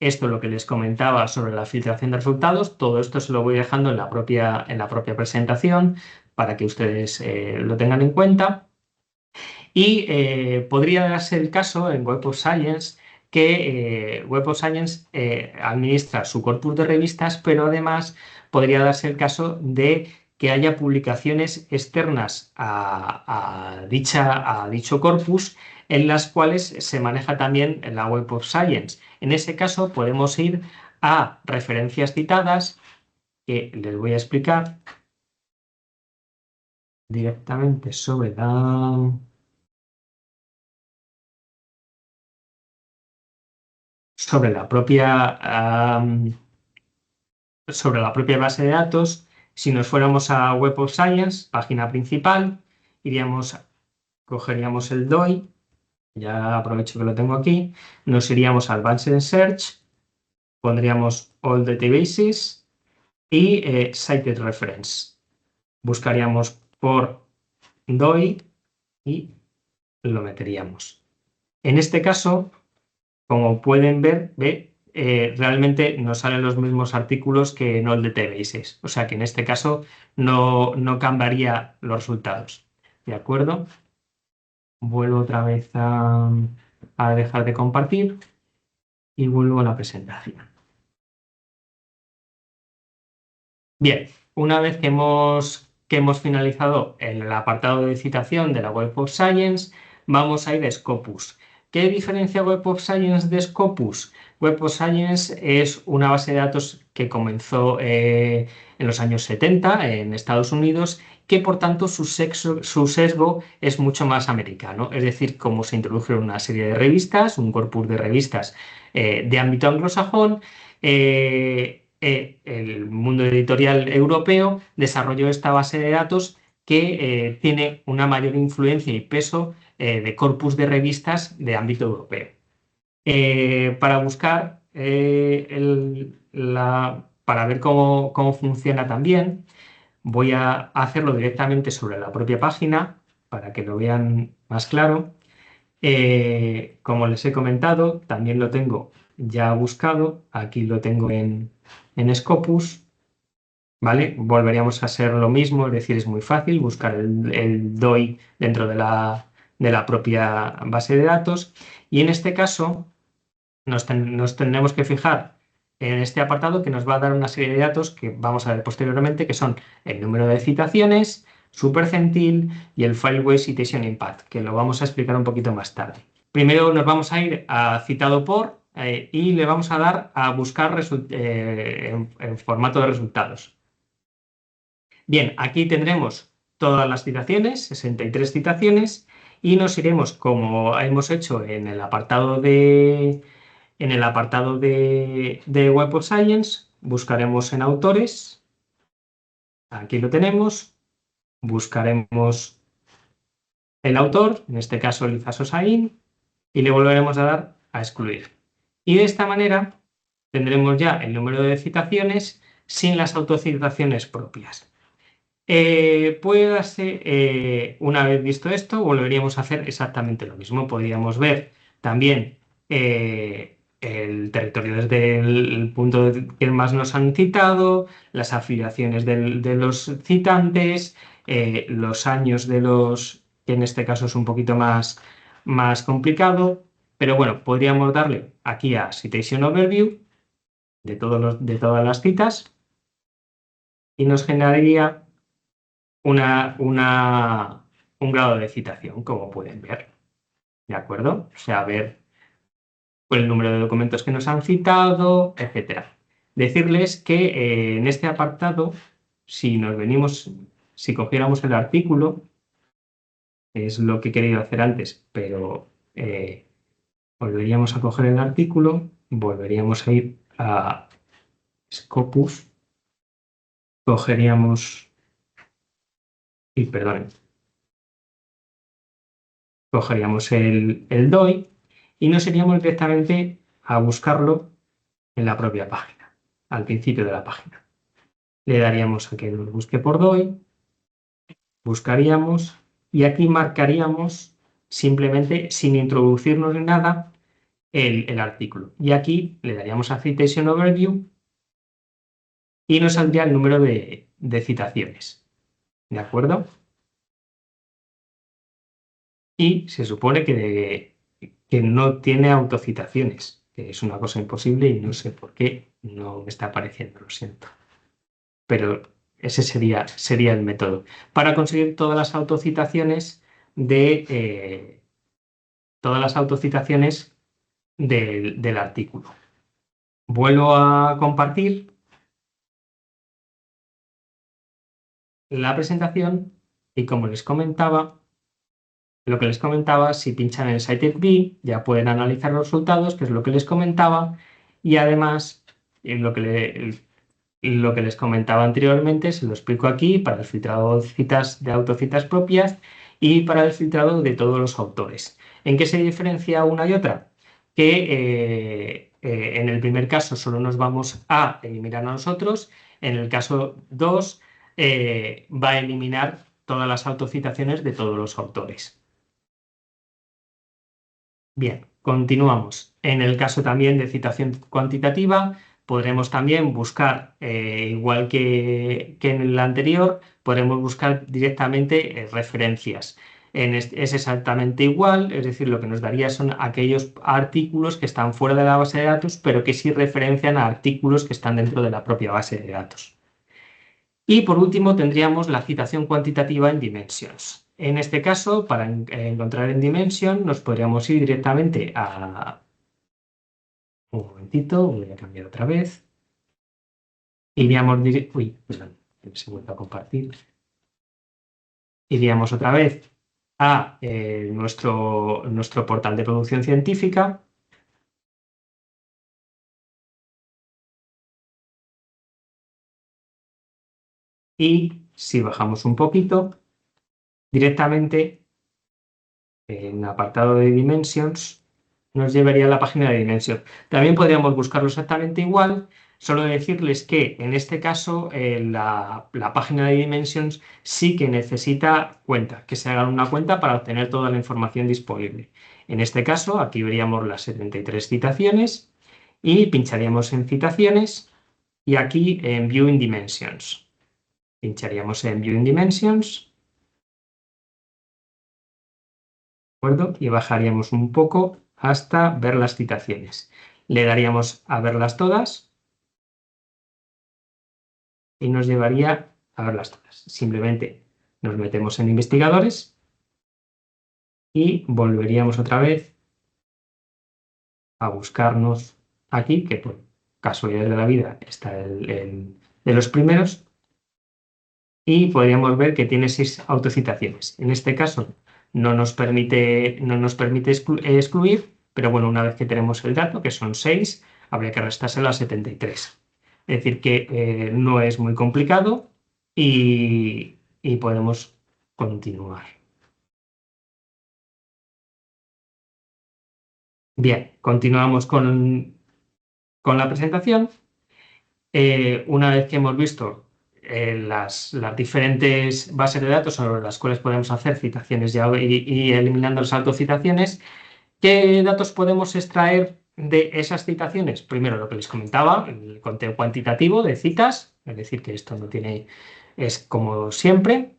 Esto es lo que les comentaba sobre la filtración de resultados. Todo esto se lo voy dejando en la propia presentación para que ustedes lo tengan en cuenta. Y podría darse el caso en Web of Science que Web of Science administra su corpus de revistas, pero además podría darse el caso de que haya publicaciones externas a dicho corpus en las cuales se maneja también la Web of Science. En ese caso podemos ir a referencias citadas, que les voy a explicar directamente sobre sobre la propia base de datos. Si nos fuéramos a Web of Science, página principal, cogeríamos el DOI, ya aprovecho que lo tengo aquí, nos iríamos a Advanced Search, pondríamos All Databases y Cited Reference. Buscaríamos por DOI y lo meteríamos. En este caso, como pueden ver, realmente nos salen los mismos artículos que en All Databases. O sea que en este caso no cambiaría los resultados. ¿De acuerdo? Vuelvo otra vez a dejar de compartir y vuelvo a la presentación. Bien, una vez que hemos finalizado el apartado de citación de la Web of Science, vamos a ir a Scopus. ¿Qué diferencia Web of Science de Scopus? Web of Science es una base de datos que comenzó en los años 70 en Estados Unidos, que por tanto su sesgo es mucho más americano. Es decir, como se introdujeron una serie de revistas, un corpus de revistas de ámbito anglosajón, el mundo editorial europeo desarrolló esta base de datos que tiene una mayor influencia y peso de corpus de revistas de ámbito europeo. Para buscar, para ver cómo funciona también, voy a hacerlo directamente sobre la propia página para que lo vean más claro. Como les he comentado, también lo tengo ya buscado. Aquí lo tengo en Scopus. ¿Vale? Volveríamos a hacer lo mismo, es decir, es muy fácil buscar el DOI dentro de la propia base de datos. Y en este caso nos tendremos que fijar en este apartado que nos va a dar una serie de datos que vamos a ver posteriormente, que son el número de citaciones, su percentil y el Fileway Citation Impact, que lo vamos a explicar un poquito más tarde. Primero nos vamos a ir a citado por y le vamos a dar a buscar en formato de resultados. Bien, aquí tendremos todas las citaciones, 63 citaciones, y nos iremos, como hemos hecho en el apartado de Web of Science, buscaremos en autores, aquí lo tenemos, buscaremos el autor, en este caso Liza Sosain, y le volveremos a dar a excluir. Y de esta manera tendremos ya el número de citaciones sin las autocitaciones propias. Puede darse, una vez visto esto, volveríamos a hacer exactamente lo mismo. Podríamos ver también el territorio desde el punto que más nos han citado, las afiliaciones de los citantes, los años de los, que en este caso es un poquito más complicado, pero bueno, podríamos darle aquí a Citation Overview de todas las citas y nos generaría una un grado de citación, como pueden ver. ¿De acuerdo? O sea, ver el número de documentos que nos han citado, etcétera. Decirles que en este apartado, si cogiéramos el artículo, es lo que he querido hacer antes, pero volveríamos a coger el artículo, volveríamos a ir a Scopus, cogeríamos, cogeríamos el DOI y nos iríamos directamente a buscarlo en la propia página, al principio de la página. Le daríamos a que nos busque por DOI, buscaríamos y aquí marcaríamos simplemente sin introducirnos en nada el artículo. Y aquí le daríamos a Citation Overview y nos saldría el número de citaciones. ¿De acuerdo? Y se supone que no tiene autocitaciones, que es una cosa imposible y no sé por qué no me está apareciendo, lo siento. Pero ese sería el método. Para conseguir todas las autocitaciones del artículo. Vuelvo a compartir la presentación y como les comentaba, si pinchan en Cited ya pueden analizar los resultados, que es lo que les comentaba, y además lo que les comentaba anteriormente, se lo explico aquí para el filtrado de autocitas propias y para el filtrado de todos los autores. ¿En qué se diferencia una y otra? Que en el primer caso solo nos vamos a eliminar a nosotros, en el caso 2 va a eliminar todas las autocitaciones de todos los autores. Bien, continuamos. En el caso también de citación cuantitativa, podremos también buscar, igual que en el anterior, podremos buscar directamente referencias. Es exactamente igual, es decir, lo que nos daría son aquellos artículos que están fuera de la base de datos, pero que sí referencian a artículos que están dentro de la propia base de datos. Y por último tendríamos la citación cuantitativa en Dimensions. En este caso, para encontrar en Dimension, nos podríamos ir directamente a... Un momentito, voy a cambiar otra vez. Iríamos perdón, se vuelve a compartir. Iríamos otra vez a nuestro portal de producción científica. Y si bajamos un poquito, directamente en el apartado de Dimensions, nos llevaría a la página de Dimensions. También podríamos buscarlo exactamente igual, solo decirles que en este caso la página de Dimensions sí que necesita cuenta, que se hagan una cuenta para obtener toda la información disponible. En este caso, aquí veríamos las 73 citaciones y pincharíamos en citaciones y aquí en Viewing Dimensions. Pincharíamos en Viewing Dimensions. ¿De acuerdo? Y bajaríamos un poco hasta ver las citaciones. Le daríamos a verlas todas y nos llevaría a verlas todas. Simplemente nos metemos en investigadores y volveríamos otra vez a buscarnos aquí, que por casualidad de la vida está el de los primeros, y podríamos ver que tiene 6 autocitaciones. En este caso no nos permite excluir, pero bueno, una vez que tenemos el dato, que son 6, habría que restárselo a 73. Es decir, que no es muy complicado y podemos continuar. Bien, continuamos con la presentación. Una vez que hemos visto las diferentes bases de datos sobre las cuales podemos hacer citaciones y eliminando las autocitaciones, ¿qué datos podemos extraer de esas citaciones? Primero, lo que les comentaba, el conteo cuantitativo de citas, es decir, que esto es como siempre.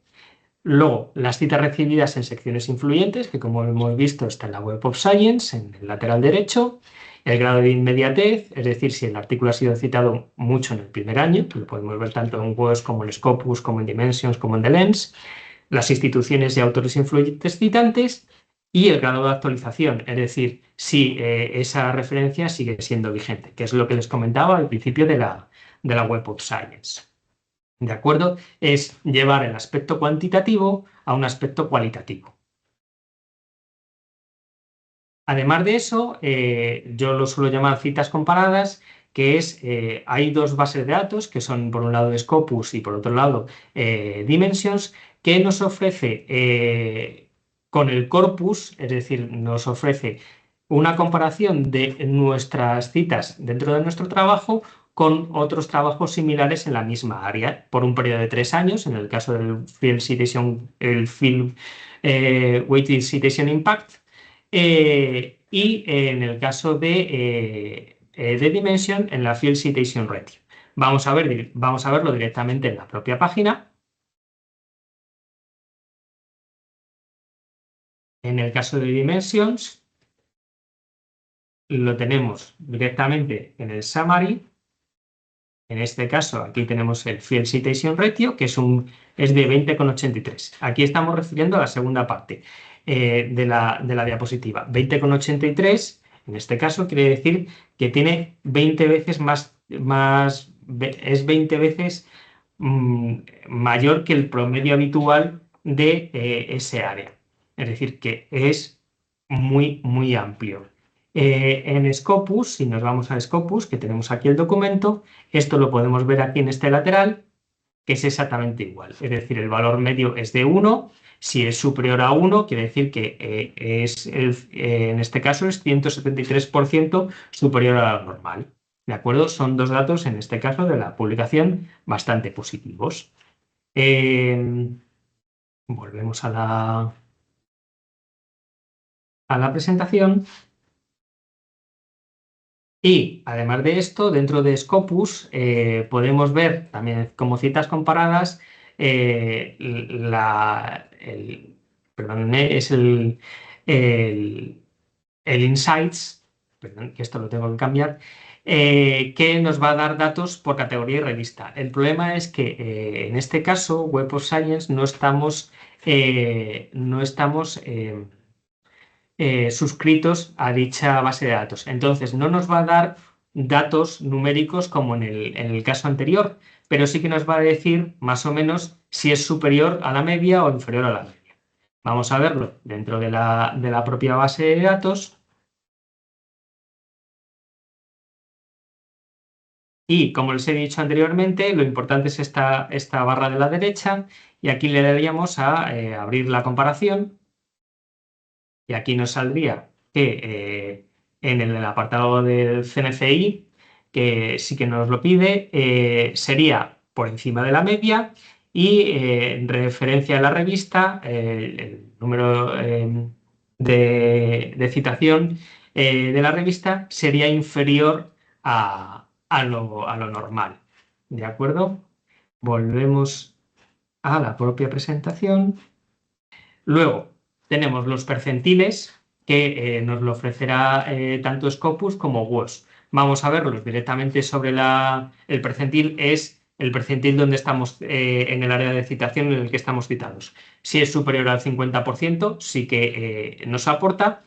Luego, las citas recibidas en secciones influyentes, que como hemos visto está en la Web of Science, en el lateral derecho. El grado de inmediatez, es decir, si el artículo ha sido citado mucho en el primer año, que lo podemos ver tanto en WOS como en Scopus, como en Dimensions, como en The Lens. las instituciones y autores influyentes citantes y el grado de actualización, es decir, si esa referencia sigue siendo vigente, que es lo que les comentaba al principio de la Web of Science. ¿De acuerdo? Es llevar el aspecto cuantitativo a un aspecto cualitativo. Además de eso, yo lo suelo llamar citas comparadas, que es, hay dos bases de datos, que son por un lado Scopus y por otro lado Dimensions, que nos ofrece con el corpus, es decir, nos ofrece una comparación de nuestras citas dentro de nuestro trabajo con otros trabajos similares en la misma área, por un periodo de 3 años, en el caso del Field Citation, el Field Weighted Citation Impact, y en el caso de Dimension, en la Field Citation Ratio. Vamos a verlo directamente en la propia página. En el caso de Dimensions, lo tenemos directamente en el Summary. En este caso, aquí tenemos el Field Citation Ratio, que es de 20,83. Aquí estamos refiriendo a la segunda parte de la diapositiva. 20,83, en este caso, quiere decir que tiene 20 veces es 20 veces mayor que el promedio habitual de ese área. Es decir, que es muy, muy amplio. En Scopus, si nos vamos a Scopus, que tenemos aquí el documento, esto lo podemos ver aquí en este lateral, que es exactamente igual. Es decir, el valor medio es de 1. Si es superior a 1, quiere decir que en este caso es 173% superior a lo normal. ¿De acuerdo? Son dos datos, en este caso, de la publicación bastante positivos. Volvemos a la presentación. Y además de esto, dentro de Scopus podemos ver también como citas comparadas es el Insights, perdón, que esto lo tengo que cambiar, que nos va a dar datos por categoría y revista. El problema es que en este caso, Web of Science, no estamos suscritos a dicha base de datos. Entonces, no nos va a dar datos numéricos como en el caso anterior, pero sí que nos va a decir más o menos si es superior a la media o inferior a la media. Vamos a verlo dentro de la propia base de datos. Y como les he dicho anteriormente, lo importante es esta barra de la derecha, y aquí le daríamos a abrir la comparación. Y aquí nos saldría que en el apartado del CNCI, que sí que nos lo pide, sería por encima de la media, y en referencia a la revista, el número de citación de la revista sería inferior a lo normal. ¿De acuerdo? Volvemos a la propia presentación. Luego tenemos los percentiles, que nos lo ofrecerá tanto Scopus como WOS. Vamos a verlos directamente sobre el percentil. Es el percentil donde estamos en el área de citación en el que estamos citados. Si es superior al 50%, sí que nos aporta.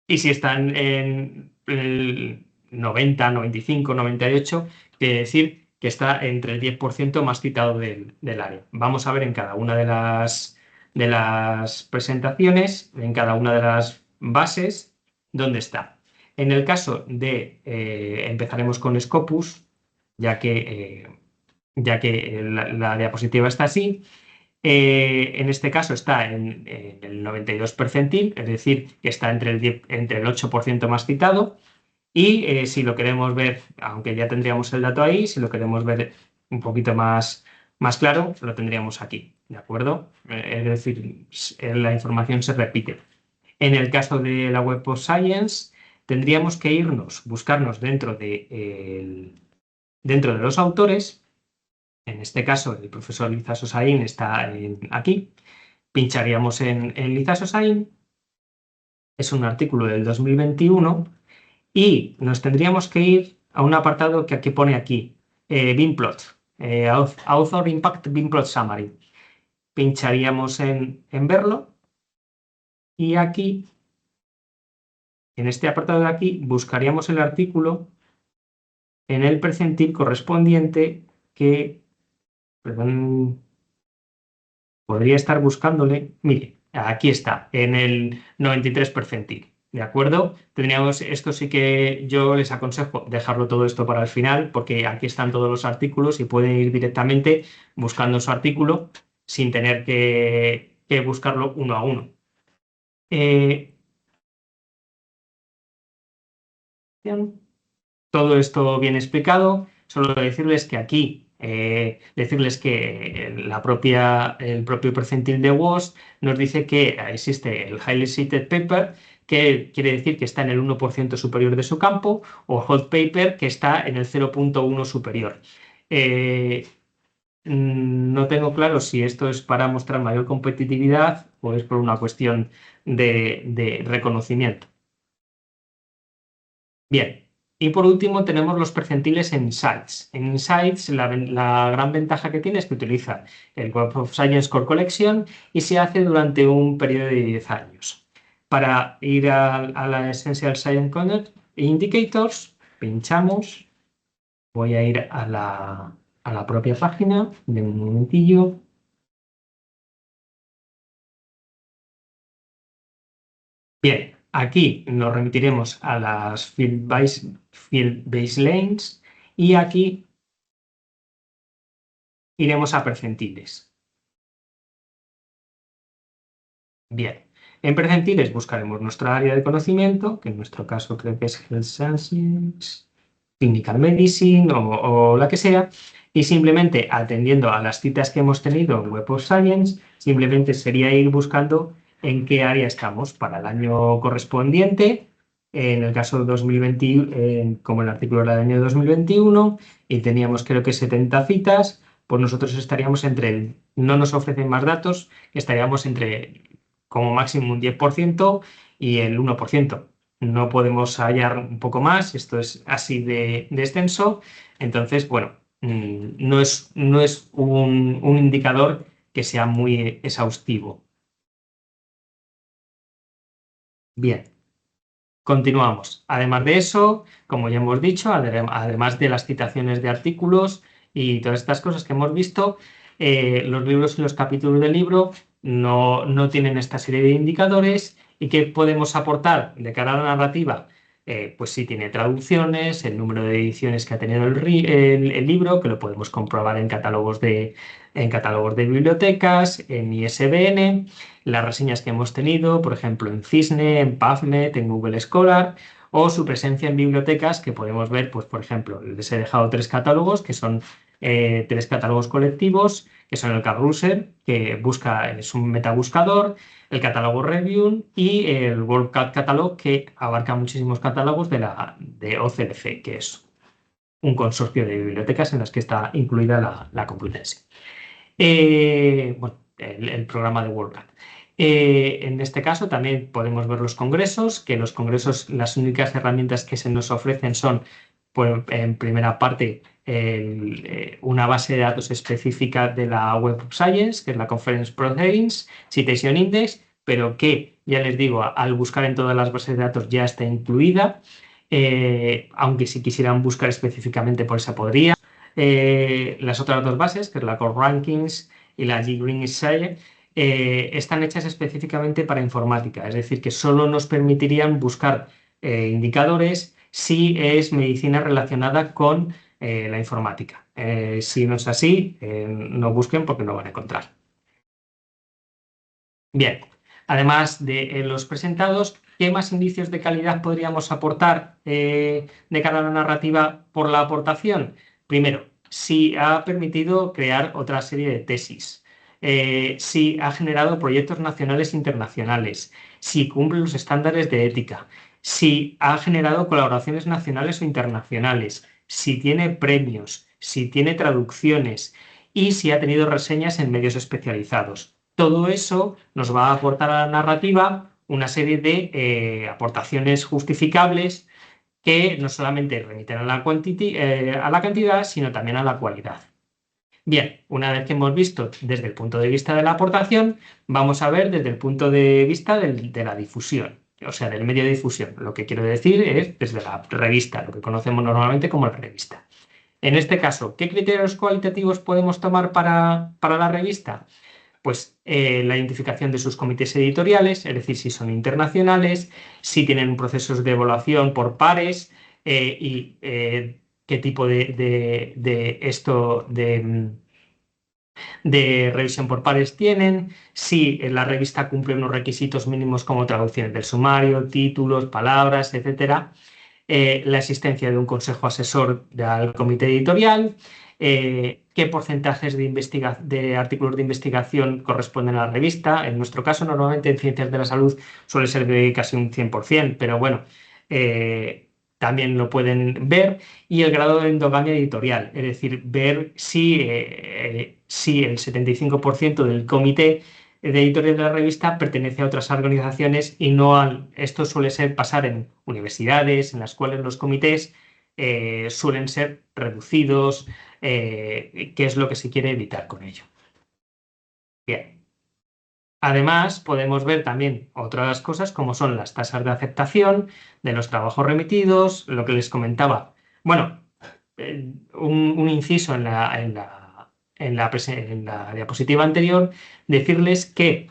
Y si están en el 90, 95, 98, quiere decir que está entre el 10% más citado del área. Vamos a ver en cada una de las presentaciones, en cada una de las bases, dónde está. En el caso de, empezaremos con Scopus, ya que la diapositiva está así. En este caso está en el 92 percentil, es decir, que está entre el 8% más citado. Y si lo queremos ver, aunque ya tendríamos el dato ahí, si lo queremos ver un poquito más claro, lo tendríamos aquí, ¿de acuerdo? Es decir, la información se repite. En el caso de la Web of Science, tendríamos que buscarnos dentro de los autores. En este caso, el profesor Liza Sosain está aquí. Pincharíamos en Liza Sosain. Es un artículo del 2021 y nos tendríamos que ir a un apartado que aquí pone aquí, BIMplot, Author Impact BIMplot Summary. pincharíamos en verlo y aquí, en este apartado de aquí, buscaríamos el artículo en el percentil correspondiente que, perdón, podría estar buscándole, mire, aquí está, en el 93 percentil, ¿de acuerdo? Tendríamos, esto sí que yo les aconsejo dejarlo todo esto para el final, porque aquí están todos los artículos y pueden ir directamente buscando su artículo sin tener que buscarlo uno a uno. Todo esto bien explicado, solo decirles que aquí, decirles que el propio percentil de WOS nos dice que existe el Highly Cited Paper, que quiere decir que está en el 1% superior de su campo, o Hot Paper, que está en el 0,1 superior. No tengo claro si esto es para mostrar mayor competitividad o es por una cuestión de reconocimiento. Bien, y por último tenemos los percentiles en Insights. En Insights la gran ventaja que tiene es que utiliza el Web of Science Core Collection y se hace durante un periodo de 10 años. Para ir a la Essential Science Connect Indicators, pinchamos. Voy a ir a la propia página de un momentillo. Bien, aquí nos remitiremos a las Field Baselines y aquí iremos a percentiles. Bien, en percentiles buscaremos nuestra área de conocimiento, que en nuestro caso creo que es Health Sciences, Clinical Medicine o la que sea, y simplemente atendiendo a las citas que hemos tenido en Web of Science, simplemente sería ir buscando en qué área estamos para el año correspondiente. En el caso de 2020, como el artículo era del año 2021, y teníamos creo que 70 citas, pues nosotros estaríamos no nos ofrecen más datos, estaríamos entre como máximo un 10% y el 1%. No podemos hallar un poco más, esto es así de extenso. Entonces, bueno, no es un indicador que sea muy exhaustivo. Bien. Continuamos. Además de eso, como ya hemos dicho, además de las citaciones de artículos y todas estas cosas que hemos visto, los libros y los capítulos del libro no tienen esta serie de indicadores. ¿Y qué podemos aportar de cara a la narrativa? Pues sí tiene traducciones, el número de ediciones que ha tenido el libro, que lo podemos comprobar en catálogos de bibliotecas, en ISBN, las reseñas que hemos tenido, por ejemplo, en Cisne, en PubMed, en Google Scholar, o su presencia en bibliotecas, que podemos ver, pues, por ejemplo, les he dejado 3 catálogos, que son 3 catálogos colectivos, que son el Carruser, que es un metabuscador, el catálogo Review y el WorldCat Catalog, que abarca muchísimos catálogos de OCLC, que es un consorcio de bibliotecas en las que está incluida la Complutense. Bueno, el programa de WorldCat. En este caso también podemos ver los congresos, que los congresos, las únicas herramientas que se nos ofrecen son, pues, en primera parte, una base de datos específica de la Web of Science, que es la Conference Proceedings, Citation Index, pero que, ya les digo, al buscar en todas las bases de datos ya está incluida, aunque si quisieran buscar específicamente por esa podría. Las otras 2 bases, que es la Core Rankings y la G-Green Science, están hechas específicamente para informática, es decir, que solo nos permitirían buscar indicadores si es medicina relacionada con la informática. Si no es así, no busquen porque no van a encontrar. Bien, además de los presentados, ¿qué más indicios de calidad podríamos aportar de cara a la narrativa por la aportación? Primero, si ha permitido crear otra serie de tesis, si ha generado proyectos nacionales e internacionales, si cumple los estándares de ética, si ha generado colaboraciones nacionales o internacionales, si tiene premios, si tiene traducciones y si ha tenido reseñas en medios especializados. Todo eso nos va a aportar a la narrativa una serie de aportaciones justificables que no solamente remiten a la cantidad, sino también a la cualidad. Bien, una vez que hemos visto desde el punto de vista de la aportación, vamos a ver desde el punto de vista de la difusión, o sea, del medio de difusión. Lo que quiero decir es desde la revista, lo que conocemos normalmente como la revista. En este caso, ¿qué criterios cualitativos podemos tomar para la revista? Pues la identificación de sus comités editoriales, es decir, si son internacionales, si tienen procesos de evaluación por pares y qué tipo de revisión por pares tienen, si la revista cumple unos requisitos mínimos como traducciones del sumario, títulos, palabras, etcétera, la existencia de un consejo asesor del comité editorial, qué porcentajes de artículos de investigación corresponden a la revista. En nuestro caso, normalmente en Ciencias de la Salud suele ser de casi un 100%, pero bueno, también lo pueden ver. Y el grado de endogamia editorial, es decir, ver si el 75% del comité de editorial de la revista pertenece a otras organizaciones y no esto suele pasar en universidades, en las cuales los comités suelen ser reducidos, que es lo que se quiere evitar con ello. Bien. Además, podemos ver también otras cosas como son las tasas de aceptación de los trabajos remitidos, lo que les comentaba. Bueno, un inciso en la diapositiva anterior, decirles que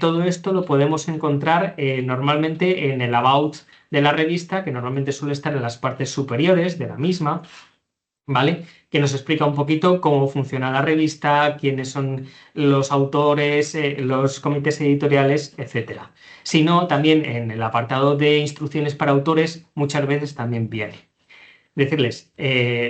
todo esto lo podemos encontrar normalmente en el about de la revista, que normalmente suele estar en las partes superiores de la misma, ¿vale? Que nos explica un poquito cómo funciona la revista, quiénes son los autores, los comités editoriales, etc. Si no, también en el apartado de instrucciones para autores muchas veces también viene. Decirles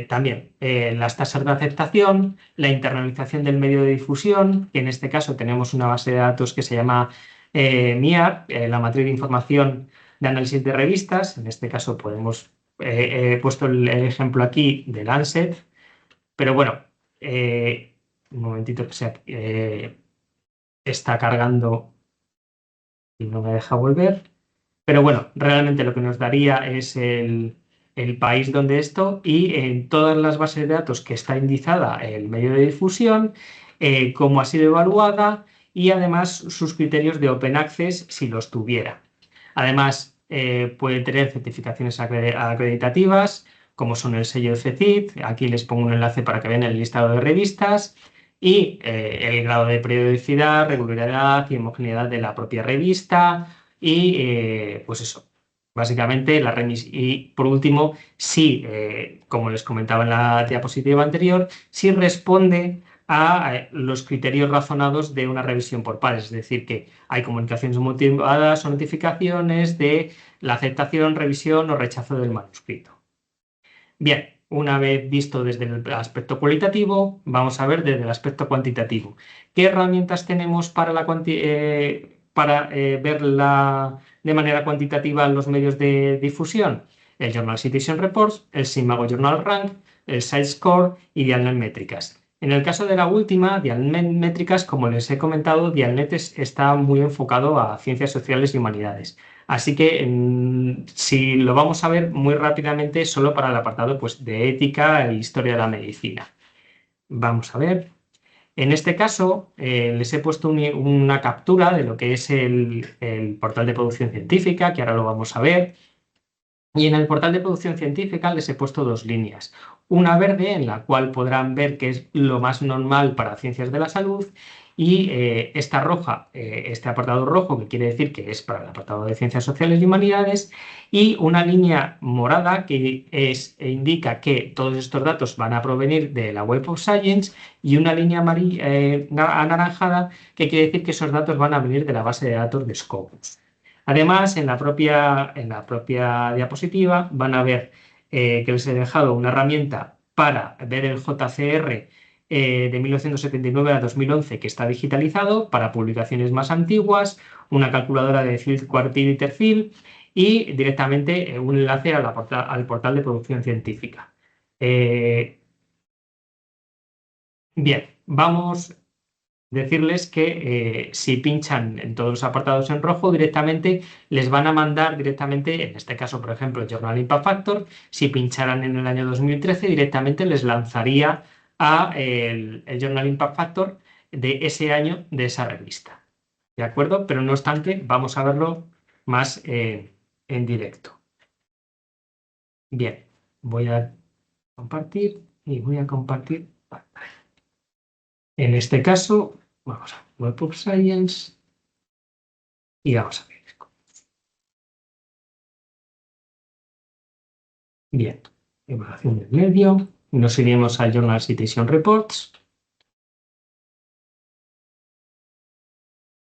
también las tasas de aceptación, la internalización del medio de difusión, que en este caso tenemos una base de datos que se llama MIAR, la matriz de información de análisis de revistas. En este caso he puesto el ejemplo aquí de Lancet, pero bueno, un momentito que está cargando y no me deja volver. Pero bueno, realmente lo que nos daría es el país donde esto y en todas las bases de datos que está indizada el medio de difusión, cómo ha sido evaluada y además sus criterios de Open Access si los tuviera. Además, puede tener certificaciones acreditativas como son el sello CECID, aquí les pongo un enlace para que vean el listado de revistas y el grado de periodicidad, regularidad y homogeneidad de la propia revista. Y pues eso, básicamente y por último, si, como les comentaba en la diapositiva anterior, si responde a los criterios razonados de una revisión por pares, es decir, que hay comunicaciones motivadas o notificaciones de la aceptación, revisión o rechazo del manuscrito. Bien, una vez visto desde el aspecto cualitativo, vamos a ver desde el aspecto cuantitativo. ¿Qué herramientas tenemos para ver de manera cuantitativa los medios de difusión? El Journal Citation Reports, el Simago Journal Rank, el SiteScore y Dialnet Métricas. En el caso de la última, Dialnet Métricas, como les he comentado, Dialnet está muy enfocado a ciencias sociales y humanidades. Así que si lo vamos a ver muy rápidamente solo para el apartado pues, de ética e historia de la medicina. Vamos a ver. En este caso, les he puesto una captura de lo que es el portal de producción científica, que ahora lo vamos a ver. Y en el portal de producción científica les he puesto dos líneas. Una verde, en la cual podrán ver que es lo más normal para ciencias de la salud, y esta roja, este apartado rojo, que quiere decir que es para el apartado de ciencias sociales y humanidades, y una línea morada que indica que todos estos datos van a provenir de la Web of Science, y una línea anaranjada que quiere decir que esos datos van a venir de la base de datos de Scopus. Además, en la propia diapositiva van a ver que les he dejado una herramienta para ver el JCR de 1979 a 2011 que está digitalizado para publicaciones más antiguas, una calculadora de field, quartile y terfil y directamente un enlace al portal de producción científica. Bien, vamos decirles que si pinchan en todos los apartados en rojo directamente les van a mandar directamente, en este caso por ejemplo Journal Impact Factor, si pincharan en el año 2013 directamente les lanzaría a el Journal Impact Factor de ese año de esa revista. ¿De acuerdo? Pero no obstante, vamos a verlo más en directo. Bien, voy a compartir y voy a compartir pantalla. En este caso, vamos a Web of Science y vamos a ver. Bien, evaluación del medio. Nos iremos al Journal Citation Reports.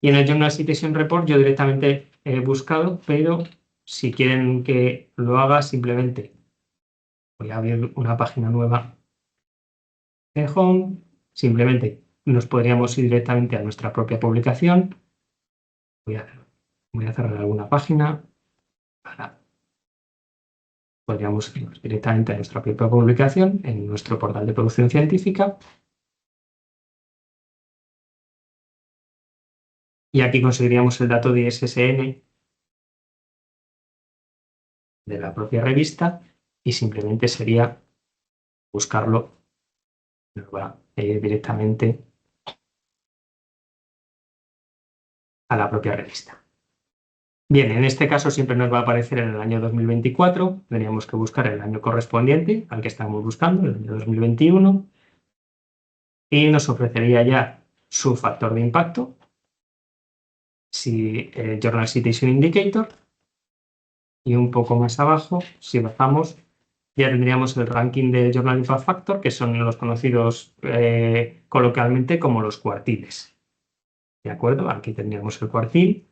Y en el Journal Citation Report yo directamente he buscado, pero si quieren que lo haga, simplemente voy a abrir una página nueva en Home. Simplemente nos podríamos ir directamente a nuestra propia publicación. Voy a cerrar alguna página. Podríamos irnos directamente a nuestra propia publicación en nuestro portal de producción científica. Y aquí conseguiríamos el dato de ISSN de la propia revista y simplemente sería buscarlo, nos va directamente a la propia revista. Bien, en este caso siempre nos va a aparecer en el año 2024, tendríamos que buscar el año correspondiente al que estamos buscando, el año 2021, y nos ofrecería ya su factor de impacto, si Journal Citation Indicator, y un poco más abajo, si bajamos, ya tendríamos el ranking de Journal Impact Factor, que son los conocidos coloquialmente como los cuartiles. ¿De acuerdo? Aquí tendríamos el cuartil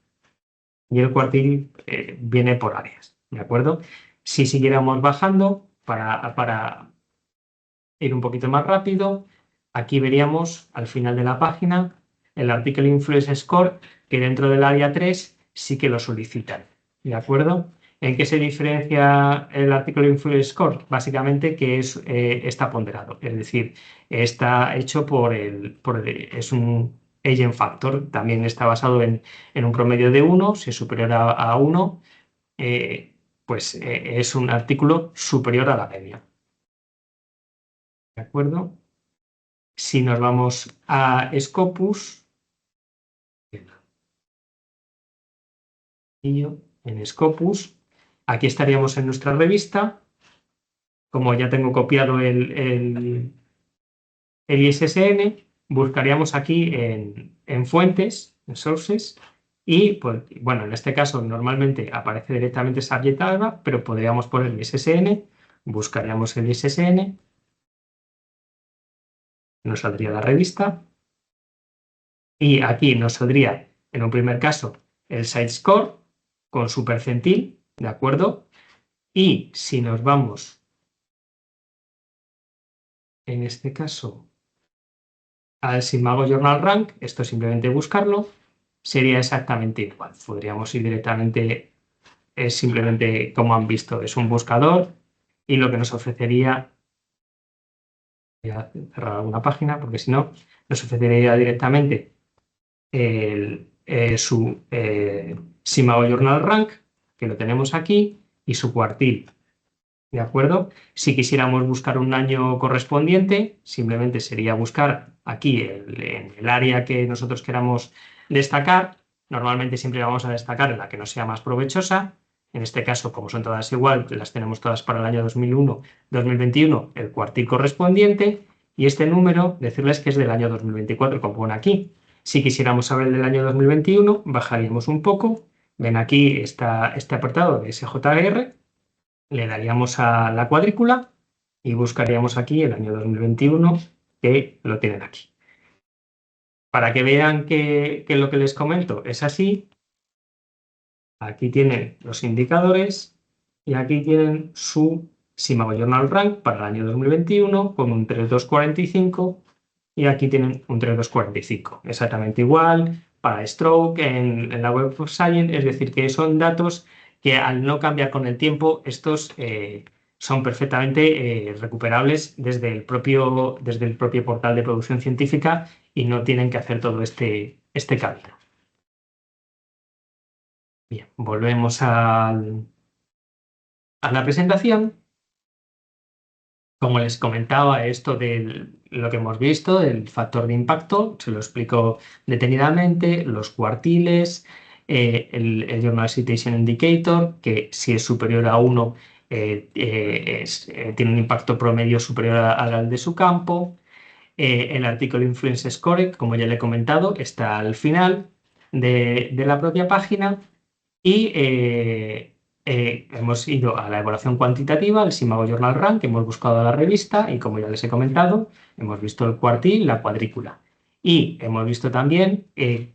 y el cuartil viene por áreas. ¿De acuerdo? Si siguiéramos bajando para ir un poquito más rápido, aquí veríamos al final de la página el Article Influence Score, que dentro del área 3 sí que lo solicitan. ¿De acuerdo? ¿En qué se diferencia el Article Influence Score? Básicamente que está ponderado, es decir, está hecho es un agent factor, también está basado en un promedio de 1, si es superior a 1, pues es un artículo superior a la media. ¿De acuerdo? Si nos vamos a Scopus, en Scopus, aquí estaríamos en nuestra revista. Como ya tengo copiado el ISSN, buscaríamos aquí en fuentes, en sources, y pues, bueno, en este caso normalmente aparece directamente Subject Alba, pero podríamos poner el ISSN, buscaríamos el ISSN, nos saldría la revista, y aquí nos saldría, en un primer caso, el Site Score con su percentil, ¿de acuerdo? Y si nos vamos, en este caso, al Simago Journal Rank, esto es simplemente buscarlo, sería exactamente igual. Podríamos ir directamente, es simplemente, como han visto, es un buscador y lo que nos ofrecería, voy a cerrar alguna página porque si no, nos ofrecería directamente su Simago Journal Rank, que lo tenemos aquí, y su cuartil. ¿De acuerdo? Si quisiéramos buscar un año correspondiente, simplemente sería buscar aquí en el área que nosotros queramos destacar. Normalmente siempre vamos a destacar en la que nos sea más provechosa. En este caso, como son todas igual, las tenemos todas para el año 2021, el cuartil correspondiente. Y este número, decirles que es del año 2024, como pone aquí. Si quisiéramos saber el del año 2021, bajaríamos un poco. Ven aquí este apartado de SJR. Le daríamos a la cuadrícula y buscaríamos aquí el año 2021, que lo tienen aquí. Para que vean que lo que les comento es así, aquí tienen los indicadores y aquí tienen su Simago Journal Rank para el año 2021 con un 3245 y aquí tienen un 3245. Exactamente igual para Stroke en la Web of Science, es decir, que son datos que al no cambiar con el tiempo, estos son perfectamente recuperables desde el propio portal de producción científica y no tienen que hacer todo este cálculo. Bien, volvemos a la presentación. Como les comentaba, esto de lo que hemos visto, el factor de impacto, se lo explico detenidamente, los cuartiles, el Journal Citation Indicator, que si es superior a 1 tiene un impacto promedio superior al de su campo. El artículo Influence Score, como ya le he comentado, está al final de la propia página. Y hemos ido a la evaluación cuantitativa, al Simago Journal Rank, hemos buscado la revista y, como ya les he comentado, hemos visto el cuartil, la cuadrícula. Y hemos visto también,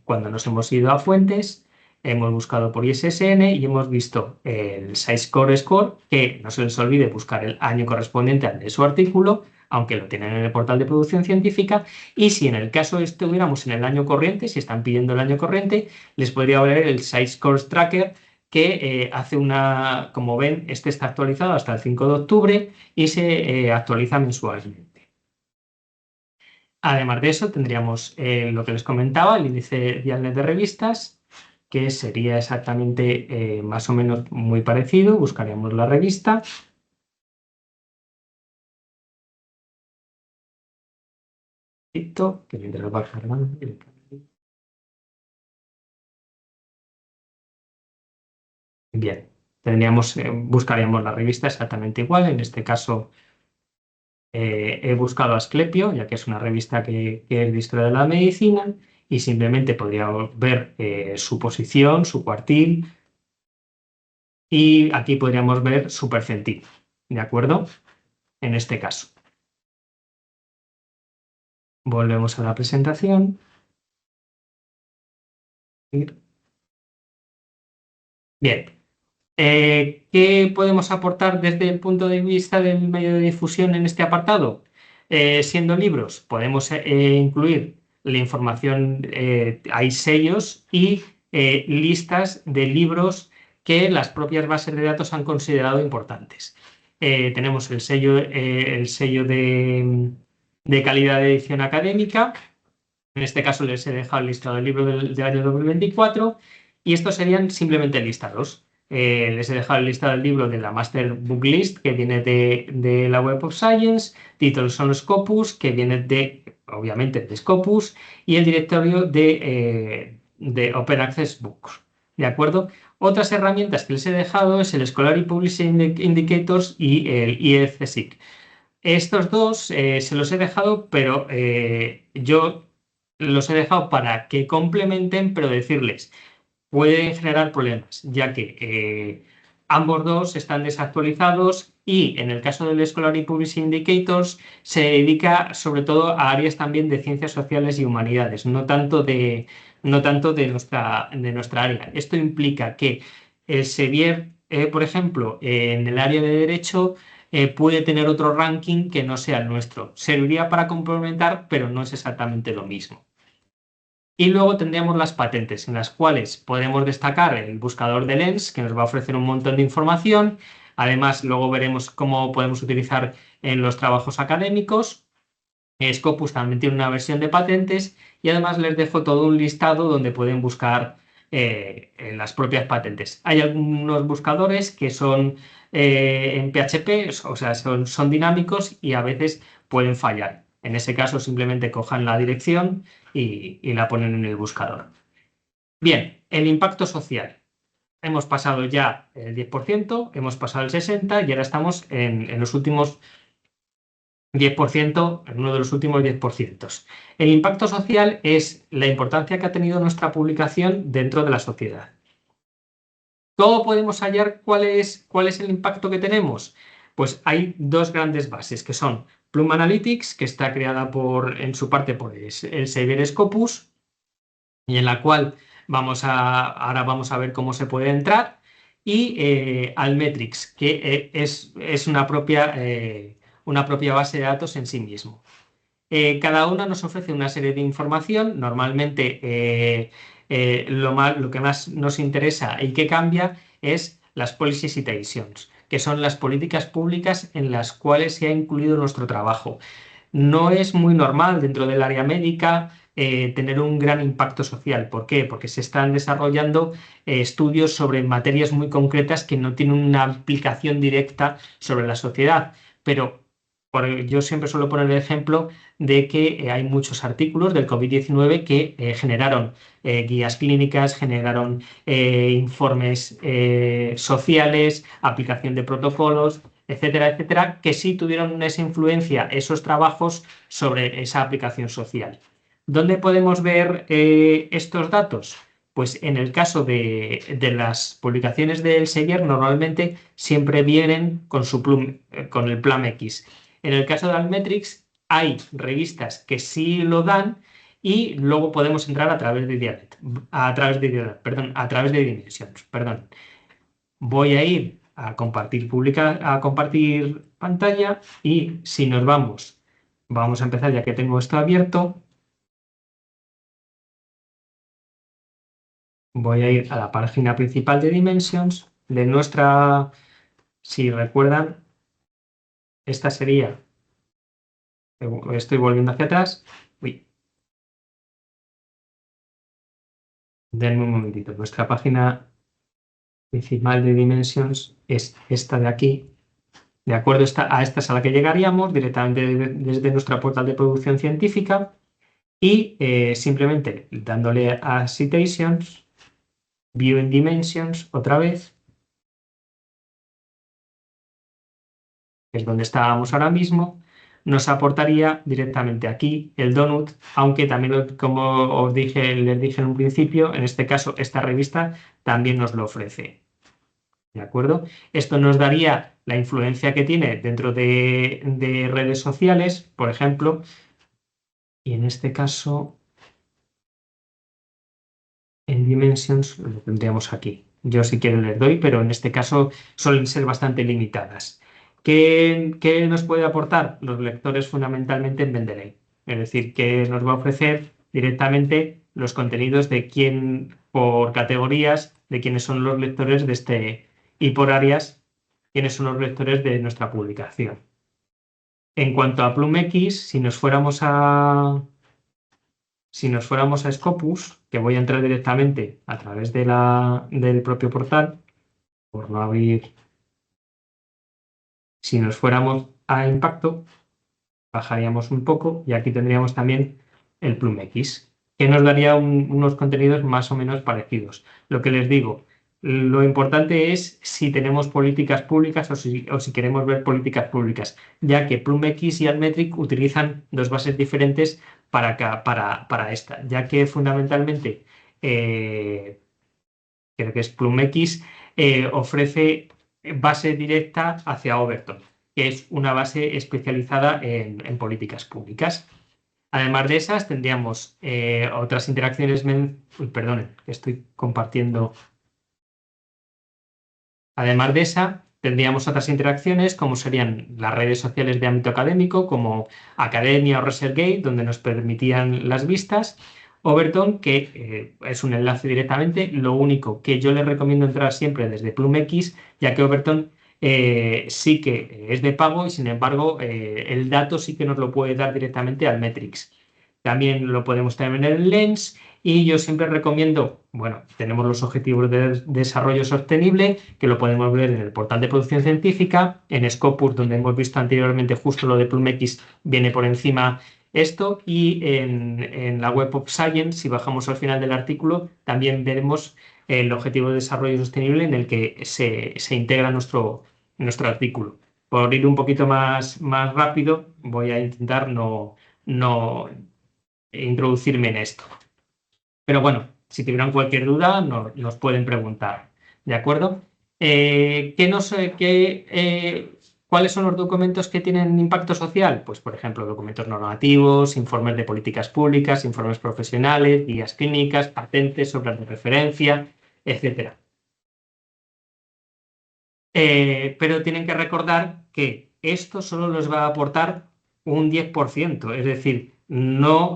cuando nos hemos ido a fuentes, hemos buscado por ISSN y hemos visto el SciScore Score, que no se les olvide buscar el año correspondiente al de su artículo, aunque lo tienen en el portal de producción científica. Y si en el caso estuviéramos en el año corriente, si están pidiendo el año corriente, les podría valer el SciScore Tracker, que hace una, como ven, este está actualizado hasta el 5 de octubre y se actualiza mensualmente. Además de eso, tendríamos lo que les comentaba, el índice Dialnet de revistas, que sería exactamente más o menos muy parecido. Buscaríamos la revista. Que mientras lo va cargando. Bien, buscaríamos la revista exactamente igual. En este caso he buscado Asclepio, ya que es una revista que es de historia de la medicina, y simplemente podríamos ver su posición, su cuartil, y aquí podríamos ver su percentil, ¿de acuerdo? En este caso. Volvemos a la presentación. Bien. ¿Qué podemos aportar desde el punto de vista del medio de difusión en este apartado? Siendo libros, podemos incluir la información, hay sellos y listas de libros que las propias bases de datos han considerado importantes. Tenemos el sello de calidad de edición académica. En este caso les he dejado el listado del libro del año 2024 y estos serían simplemente listados. Les he dejado el listado del libro de la Master Book List, que viene de la Web of Science, títulos son Scopus, que viene obviamente, de Scopus, y el directorio de Open Access Books. ¿De acuerdo? Otras herramientas que les he dejado es el Scholarly Publishing Indicators y el IECSIC. Estos dos se los he dejado, pero yo los he dejado para que complementen, pero decirles, pueden generar problemas, ya que ambos dos están desactualizados y en el caso del Scholarly Publishing Indicators se dedica sobre todo a áreas también de ciencias sociales y humanidades, no tanto de nuestra área. Esto implica que el Sevier, por ejemplo, en el área de derecho, puede tener otro ranking que no sea el nuestro. Serviría para complementar, pero no es exactamente lo mismo. Y luego tendríamos las patentes, en las cuales podemos destacar el buscador de Lens, que nos va a ofrecer un montón de información. Además, luego veremos cómo podemos utilizar en los trabajos académicos. Scopus también tiene una versión de patentes y además les dejo todo un listado donde pueden buscar en las propias patentes. Hay algunos buscadores que son en PHP, o sea, son dinámicos y a veces pueden fallar. En ese caso, simplemente cojan la dirección y la ponen en el buscador. Bien, el impacto social. Hemos pasado ya el 10%, hemos pasado el 60% y ahora estamos en los últimos 10%, en uno de los últimos 10%. El impacto social es la importancia que ha tenido nuestra publicación dentro de la sociedad. ¿Cómo podemos hallar cuál es el impacto que tenemos? Pues hay dos grandes bases, que son Plum Analytics, que está creada en su parte por el Xavier Scopus, y en la cual ahora vamos a ver cómo se puede entrar, y Altmetrics, que es una propia base de datos en sí mismo. Cada una nos ofrece una serie de información. Normalmente lo que más nos interesa y que cambia es las Policy Citations, que son las políticas públicas en las cuales se ha incluido nuestro trabajo. No es muy normal dentro del área médica tener un gran impacto social. ¿Por qué? Porque se están desarrollando estudios sobre materias muy concretas que no tienen una aplicación directa sobre la sociedad. Pero Yo siempre suelo poner el ejemplo de que hay muchos artículos del COVID-19 que generaron guías clínicas, generaron informes sociales, aplicación de protocolos, etcétera, etcétera, que sí tuvieron esa influencia, esos trabajos sobre esa aplicación social. ¿Dónde podemos ver estos datos? Pues en el caso de las publicaciones del Elsevier, normalmente siempre vienen con el PLAM-X. En el caso de Altmetrics, hay revistas que sí lo dan y luego podemos entrar a través de a través de Dimensions. Perdón. Voy a ir a a compartir pantalla y si nos vamos a empezar ya que tengo esto abierto. Voy a ir a la página principal de Dimensions de nuestra, si recuerdan, esta sería, estoy volviendo hacia atrás. Uy, denme un momentito. Nuestra página principal de Dimensions es esta de aquí. De acuerdo, a esta es a la que llegaríamos directamente desde nuestra portal de producción científica y simplemente dándole a Citations, View in Dimensions otra vez, que es donde estábamos ahora mismo, nos aportaría directamente aquí el donut, aunque también, como les dije en un principio, en este caso esta revista también nos lo ofrece. ¿De acuerdo? Esto nos daría la influencia que tiene dentro de redes sociales, por ejemplo, y en este caso, en Dimensions lo tendríamos aquí. Yo si quiero les doy, pero en este caso suelen ser bastante limitadas. ¿Qué nos puede aportar? Los lectores fundamentalmente en Mendeley. Es decir, que nos va a ofrecer directamente los contenidos de quién, por categorías, de quiénes son los lectores de y por áreas, quiénes son los lectores de nuestra publicación. En cuanto a PlumX, si nos fuéramos a Scopus, que voy a entrar directamente a través del propio portal, por no abrir. Si nos fuéramos a Impacto, bajaríamos un poco y aquí tendríamos también el PlumX, que nos daría unos contenidos más o menos parecidos. Lo que les digo, lo importante es si tenemos políticas públicas o si queremos ver políticas públicas, ya que PlumX y Altmetric utilizan dos bases diferentes para esta, ya que fundamentalmente creo que es PlumX, ofrece base directa hacia Overton, que es una base especializada en políticas públicas. Además de esas, tendríamos otras interacciones. Perdonen, que estoy compartiendo. Además de esa, tendríamos otras interacciones como serían las redes sociales de ámbito académico, como Academia o ResearchGate, donde nos permitían las vistas. Overton, que es un enlace directamente. Lo único que yo les recomiendo entrar siempre desde PlumX, ya que Overton sí que es de pago y sin embargo el dato sí que nos lo puede dar directamente al Metrics. También lo podemos tener en el Lens y yo siempre recomiendo, bueno, tenemos los objetivos de desarrollo sostenible que lo podemos ver en el portal de producción científica, en Scopus, donde hemos visto anteriormente justo lo de PlumX, viene por encima esto y en la Web of Science, si bajamos al final del artículo, también veremos el objetivo de desarrollo sostenible en el que se integra nuestro artículo. Por ir un poquito más rápido, voy a intentar no introducirme en esto. Pero bueno, si tuvieran cualquier duda, nos pueden preguntar. ¿De acuerdo? ¿Cuáles son los documentos que tienen impacto social? Pues, por ejemplo, documentos normativos, informes de políticas públicas, informes profesionales, guías clínicas, patentes, obras de referencia, etc. Pero tienen que recordar que esto solo les va a aportar un 10%, es decir, no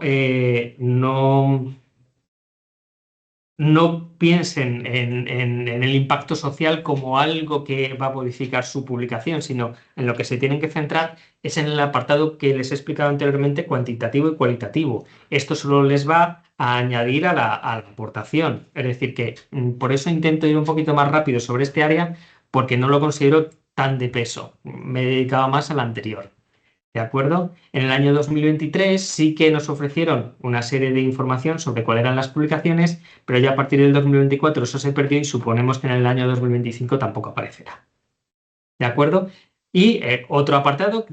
piensen en el impacto social como algo que va a modificar su publicación, sino en lo que se tienen que centrar es en el apartado que les he explicado anteriormente, cuantitativo y cualitativo. Esto solo les va a añadir a la aportación. Es decir, que por eso intento ir un poquito más rápido sobre este área, porque no lo considero tan de peso. Me he dedicado más a la anterior. ¿De acuerdo? En el año 2023 sí que nos ofrecieron una serie de información sobre cuáles eran las publicaciones, pero ya a partir del 2024 eso se perdió y suponemos que en el año 2025 tampoco aparecerá. ¿De acuerdo? Y otro apartado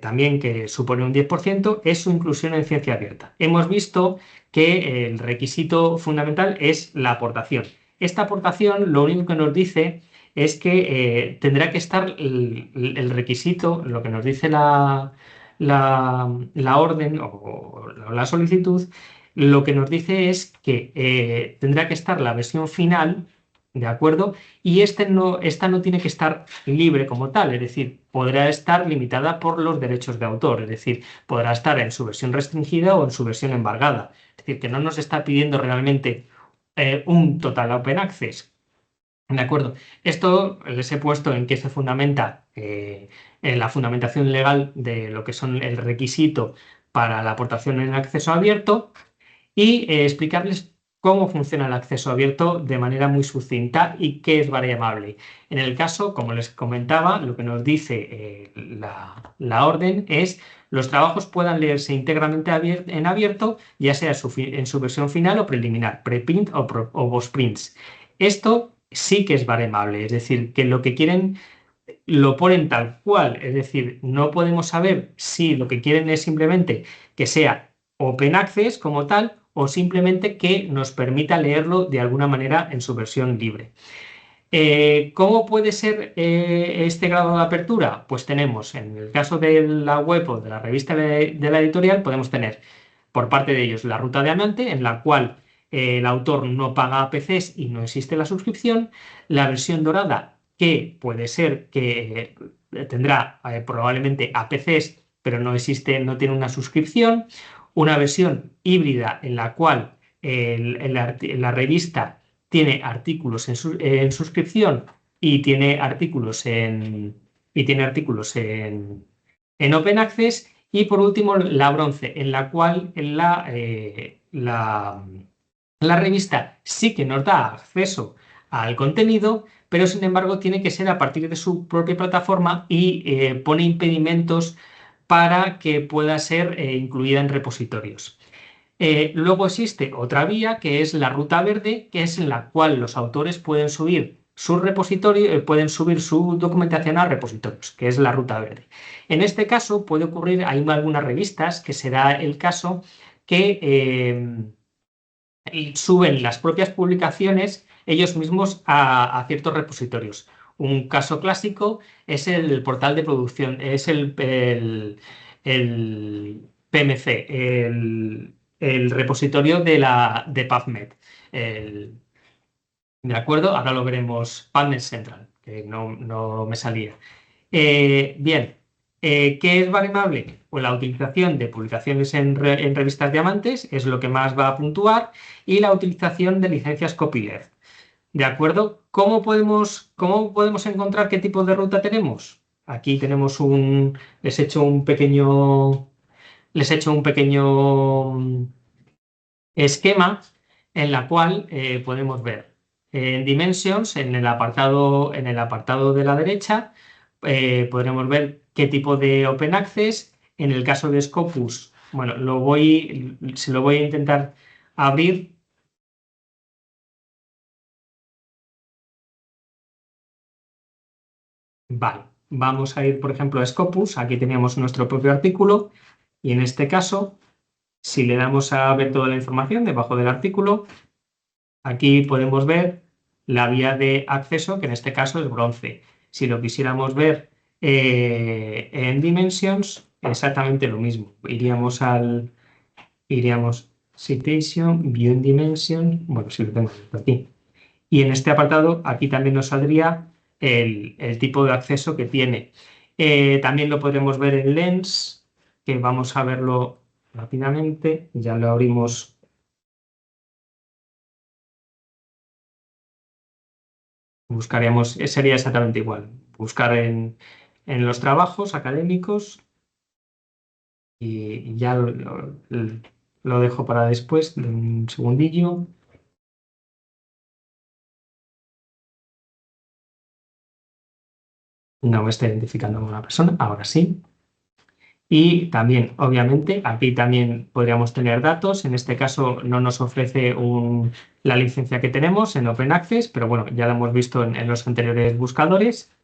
también que supone un 10% es su inclusión en ciencia abierta. Hemos visto que el requisito fundamental es la aportación. Esta aportación lo único que nos dice es que tendrá que estar el requisito, lo que nos dice la orden o la solicitud, lo que nos dice es que tendrá que estar la versión final, ¿de acuerdo? Y esta no tiene que estar libre como tal, es decir, podrá estar limitada por los derechos de autor, es decir, podrá estar en su versión restringida o en su versión embargada. Es decir, que no nos está pidiendo realmente un total open access. ¿De acuerdo? Esto les he puesto en qué se fundamenta en la fundamentación legal de lo que son el requisito para la aportación en acceso abierto y explicarles cómo funciona el acceso abierto de manera muy sucinta y qué es variable. En el caso, como les comentaba, lo que nos dice la orden es los trabajos puedan leerse íntegramente en abierto, ya sea en su versión final o preliminar, preprint o postprints. Esto sí que es variable, es decir, que lo que quieren lo ponen tal cual, es decir, no podemos saber si lo que quieren es simplemente que sea open access como tal o simplemente que nos permita leerlo de alguna manera en su versión libre. ¿Cómo puede ser este grado de apertura? Pues tenemos, en el caso de la web o de la revista de la editorial, podemos tener por parte de ellos la ruta de Amante, en la cual el autor no paga APCs y no existe la suscripción, la versión dorada, que puede ser que tendrá probablemente APCs, pero no existe, no tiene una suscripción, una versión híbrida en la cual la revista tiene artículos en suscripción y tiene artículos en Open Access. Y por último, la bronce, en la cual la revista sí que nos da acceso al contenido, pero sin embargo tiene que ser a partir de su propia plataforma y pone impedimentos para que pueda ser incluida en repositorios. Luego existe otra vía que es la ruta verde, que es en la cual los autores pueden subir su repositorio, pueden subir su documentación a repositorios, que es la ruta verde. En este caso puede ocurrir, hay algunas revistas que será el caso que suben las propias publicaciones ellos mismos a ciertos repositorios. Un caso clásico es el portal de producción, es el PMC, el repositorio de PubMed. ¿De acuerdo? Ahora lo veremos, PubMed Central, que no me salía. Bien, ¿qué es variable? Pues la utilización de publicaciones en revistas diamantes es lo que más va a puntuar y la utilización de licencias copyleft. ¿De acuerdo? ¿Cómo podemos encontrar qué tipo de ruta tenemos? Aquí tenemos les he hecho un pequeño esquema en la cual podemos ver en Dimensions, en el apartado de la derecha, podremos ver qué tipo de Open Access. En el caso de Scopus, bueno, se lo voy a intentar abrir. Vale, vamos a ir, por ejemplo, a Scopus. Aquí teníamos nuestro propio artículo y en este caso, si le damos a ver toda la información debajo del artículo, aquí podemos ver la vía de acceso, que en este caso es bronce. Si lo quisiéramos ver en Dimensions, exactamente lo mismo. Iríamos Citation, View in Dimension, bueno, si lo tengo aquí. Y en este apartado, aquí también nos saldría el tipo de acceso que tiene. También lo podemos ver en Lens, que vamos a verlo rápidamente. Ya lo abrimos. Buscaríamos, sería exactamente igual. Buscar en los trabajos académicos y ya lo dejo para después, un segundillo. No me está identificando a una persona, ahora sí. Y también, obviamente, aquí también podríamos tener datos. En este caso no nos ofrece la licencia que tenemos en Open Access, pero bueno, ya lo hemos visto en los anteriores buscadores.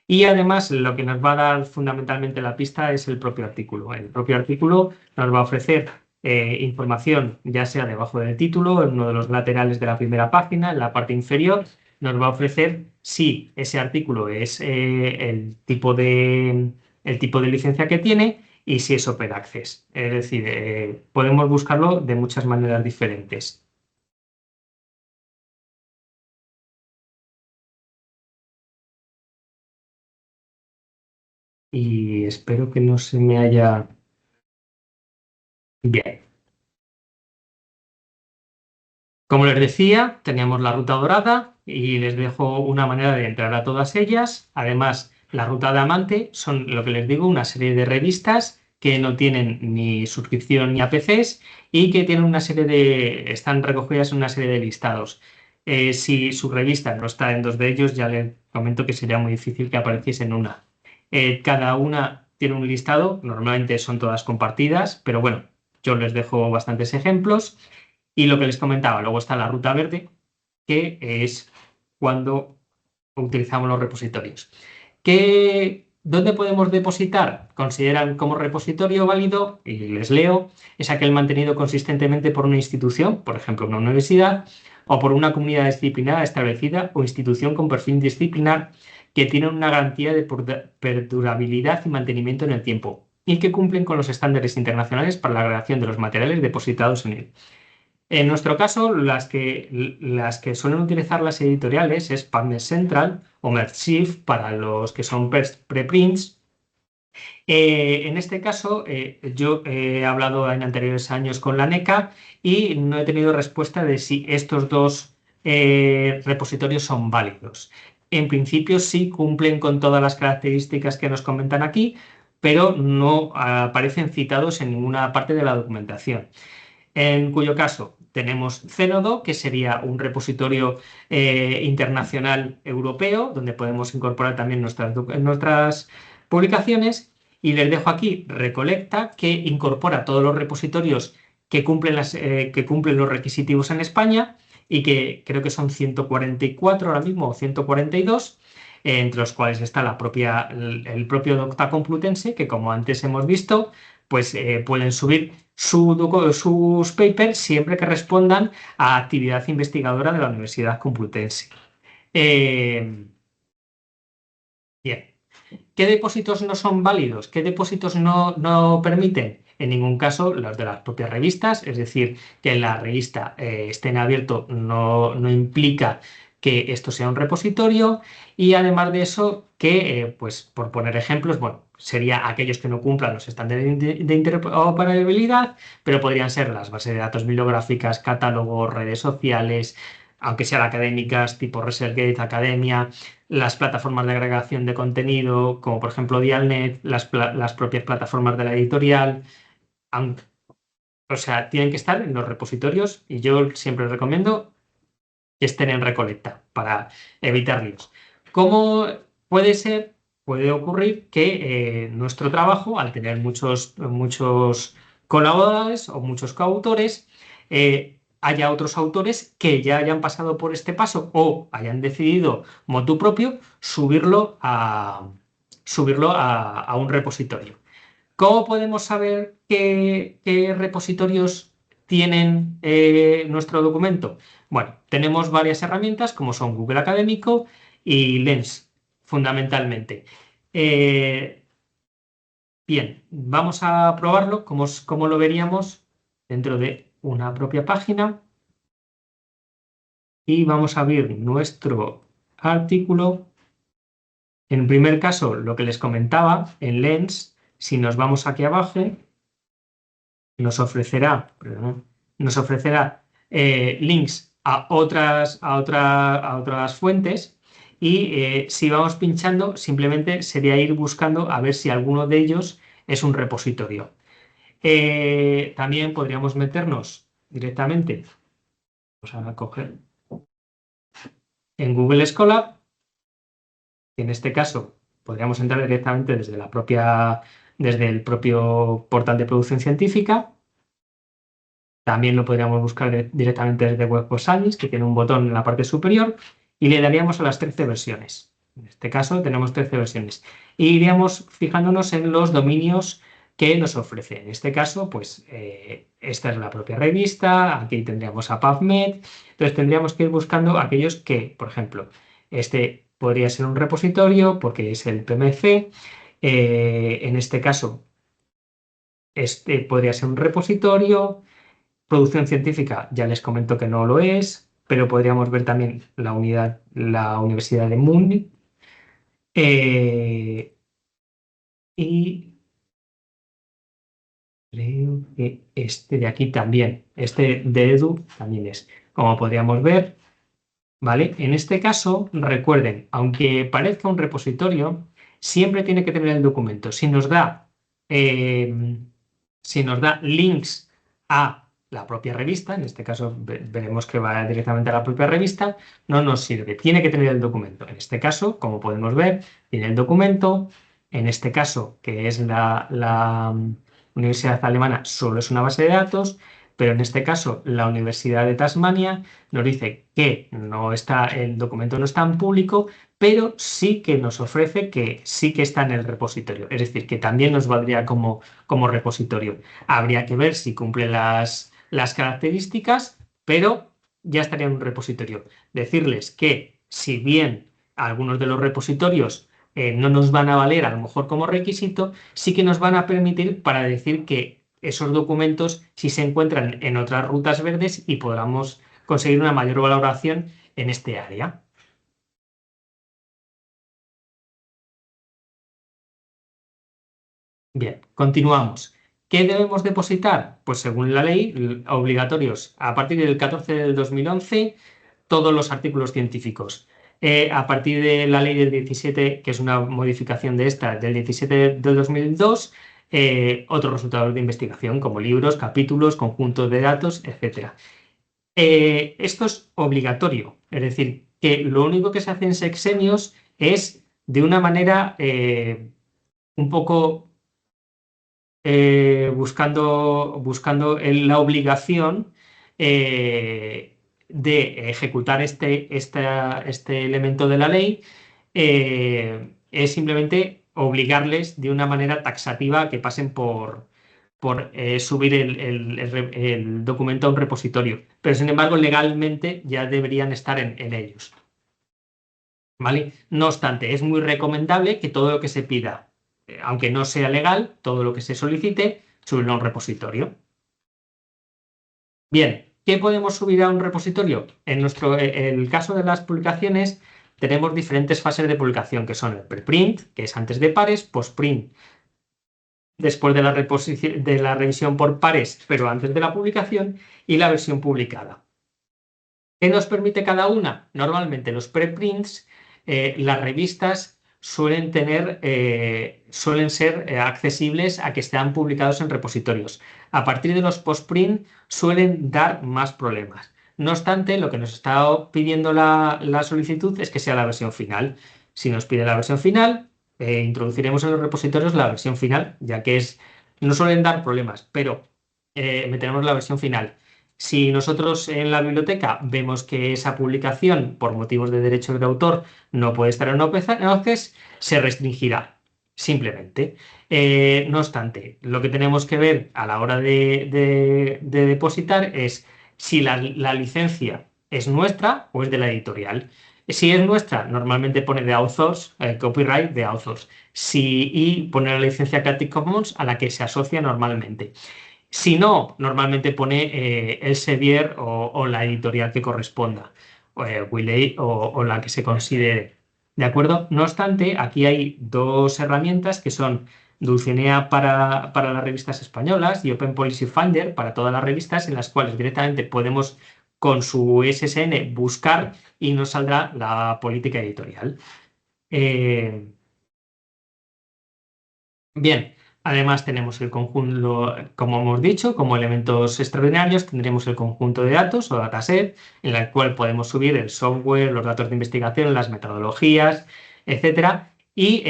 Y además lo que nos va a dar fundamentalmente la pista es el propio artículo. El propio artículo nos va a ofrecer información, ya sea debajo del título, en uno de los laterales de la primera página, en la parte inferior, nos va a ofrecer si ese artículo es el tipo de licencia que tiene y si es Open Access. Es decir, podemos buscarlo de muchas maneras diferentes. Y espero que no se me haya... Bien. Como les decía, teníamos la ruta dorada y les dejo una manera de entrar a todas ellas. Además, la ruta diamante son, lo que les digo, una serie de revistas que no tienen ni suscripción ni APCs y que tienen están recogidas en una serie de listados. Si su revista no está en dos de ellos, ya les comento que sería muy difícil que apareciese en una. Cada una tiene un listado, normalmente son todas compartidas, pero bueno, yo les dejo bastantes ejemplos. Y lo que les comentaba, luego está la ruta verde, que es cuando utilizamos los repositorios. ¿Dónde podemos depositar? Consideran como repositorio válido, y les leo, es aquel mantenido consistentemente por una institución, por ejemplo, una universidad, o por una comunidad disciplinar establecida o institución con perfil disciplinar que tiene una garantía de perdurabilidad y mantenimiento en el tiempo y que cumplen con los estándares internacionales para la agregación de los materiales depositados en él. En nuestro caso, las que suelen utilizar las editoriales es PubMed Central o Mertshift para los que son preprints. En este caso, yo he hablado en anteriores años con la NECA y no he tenido respuesta de si estos dos repositorios son válidos. En principio sí cumplen con todas las características que nos comentan aquí, pero no aparecen citados en ninguna parte de la documentación. En cuyo caso tenemos Zenodo, que sería un repositorio internacional europeo, donde podemos incorporar también nuestras publicaciones. Y les dejo aquí Recolecta, que incorpora todos los repositorios que cumplen los requisitivos en España y que creo que son 144 ahora mismo o 142, entre los cuales está el propio Docta Complutense, que como antes hemos visto, pues pueden subir sus papers siempre que respondan a actividad investigadora de la Universidad Complutense. Bien. ¿Qué depósitos no son válidos? ¿Qué depósitos no permiten? En ningún caso los de las propias revistas, es decir, que la revista esté en abierto no implica que esto sea un repositorio y además de eso, que, pues por poner ejemplos, bueno, sería aquellos que no cumplan los estándares de interoperabilidad, pero podrían ser las bases de datos bibliográficas, catálogos, redes sociales, aunque sean académicas, tipo ResearchGate, Academia, las plataformas de agregación de contenido, como por ejemplo Dialnet, las propias plataformas de la editorial. O sea, tienen que estar en los repositorios y yo siempre recomiendo que estén en Recolecta para evitar líos. ¿Cómo puede ser? Puede ocurrir que nuestro trabajo, al tener muchos colaboradores o muchos coautores, haya otros autores que ya hayan pasado por este paso o hayan decidido motu propio subirlo a un repositorio. ¿Cómo podemos saber qué repositorios tienen nuestro documento? Bueno, tenemos varias herramientas como son Google Académico y Lens, fundamentalmente. Bien, vamos a probarlo, cómo lo veríamos dentro de una propia página. Y vamos a abrir nuestro artículo. En el primer caso, lo que les comentaba, en Lens, si nos vamos aquí abajo, nos ofrecerá links a otras fuentes y si vamos pinchando simplemente sería ir buscando a ver si alguno de ellos es un repositorio. También podríamos meternos directamente, vamos a coger en Google Scholar, en este caso podríamos entrar directamente desde la propia desde el propio portal de producción científica. También lo podríamos buscar directamente desde Web of Science, que tiene un botón en la parte superior, y le daríamos a las 13 versiones. En este caso tenemos 13 versiones. Y iríamos fijándonos en los dominios que nos ofrece. En este caso, pues esta es la propia revista, aquí tendríamos a PubMed. Entonces tendríamos que ir buscando aquellos que, por ejemplo, este podría ser un repositorio porque es el PMC. En este caso, este podría ser un repositorio. Producción científica, ya les comento que no lo es, pero podríamos ver también la Universidad de Múnich. Y creo que este de aquí también, este de Edu también es. Como podríamos ver, ¿vale? En este caso, recuerden, aunque parezca un repositorio, siempre tiene que tener el documento. Si nos da links a la propia revista, en este caso veremos que va directamente a la propia revista, no nos sirve, tiene que tener el documento. En este caso, como podemos ver, tiene el documento. En este caso, que es la Universidad Alemana, solo es una base de datos, pero en este caso, la Universidad de Tasmania nos dice que no está, el documento no está en público, pero sí que nos ofrece que sí que está en el repositorio. Es decir, que también nos valdría como repositorio. Habría que ver si cumple las características, pero ya estaría en un repositorio. Decirles que si bien algunos de los repositorios no nos van a valer a lo mejor como requisito, sí que nos van a permitir para decir que esos documentos sí se encuentran en otras rutas verdes y podamos conseguir una mayor valoración en este área. Bien, continuamos. ¿Qué debemos depositar? Pues según la ley, obligatorios a partir del 14 del 2011, todos los artículos científicos. A partir de la ley del 17, que es una modificación de esta, del 17 del 2002, otros resultados de investigación como libros, capítulos, conjuntos de datos, etc. Esto es obligatorio, es decir, que lo único que se hace en sexenios es de una manera un poco buscando la obligación de ejecutar este elemento de la ley, es simplemente obligarles de una manera taxativa a que pasen por subir el documento a un repositorio. Pero sin embargo, legalmente ya deberían estar en ellos. ¿Vale? No obstante, es muy recomendable que todo lo que se pida, aunque no sea legal, todo lo que se solicite, subirlo a un repositorio. Bien, ¿qué podemos subir a un repositorio? En el caso de las publicaciones, tenemos diferentes fases de publicación, que son el preprint, que es antes de pares, postprint, después de la revisión por pares, pero antes de la publicación, y la versión publicada. ¿Qué nos permite cada una? Normalmente los preprints, las revistas suelen ser accesibles a que estén publicados en repositorios. A partir de los postprint suelen dar más problemas. No obstante, lo que nos está pidiendo la solicitud es que sea la versión final. Si nos pide la versión final, introduciremos en los repositorios la versión final, ya que no suelen dar problemas, pero meteremos la versión final. Si nosotros en la biblioteca vemos que esa publicación, por motivos de derechos de autor, no puede estar en Access, se restringirá, simplemente. No obstante, lo que tenemos que ver a la hora de depositar es si la licencia es nuestra o es de la editorial. Si es nuestra, normalmente pone de authors, copyright de authors. Y pone la licencia Creative Commons a la que se asocia normalmente. Si no, normalmente pone Elsevier o la editorial que corresponda, Wiley o la que se considere. ¿De acuerdo? No obstante, aquí hay dos herramientas que son Dulcinea para las revistas españolas y Open Policy Finder para todas las revistas, en las cuales directamente podemos con su SSN buscar y nos saldrá la política editorial. Bien. Además tenemos el conjunto, como hemos dicho, como elementos extraordinarios tendremos el conjunto de datos o dataset, en el cual podemos subir el software, los datos de investigación, las metodologías, etcétera, y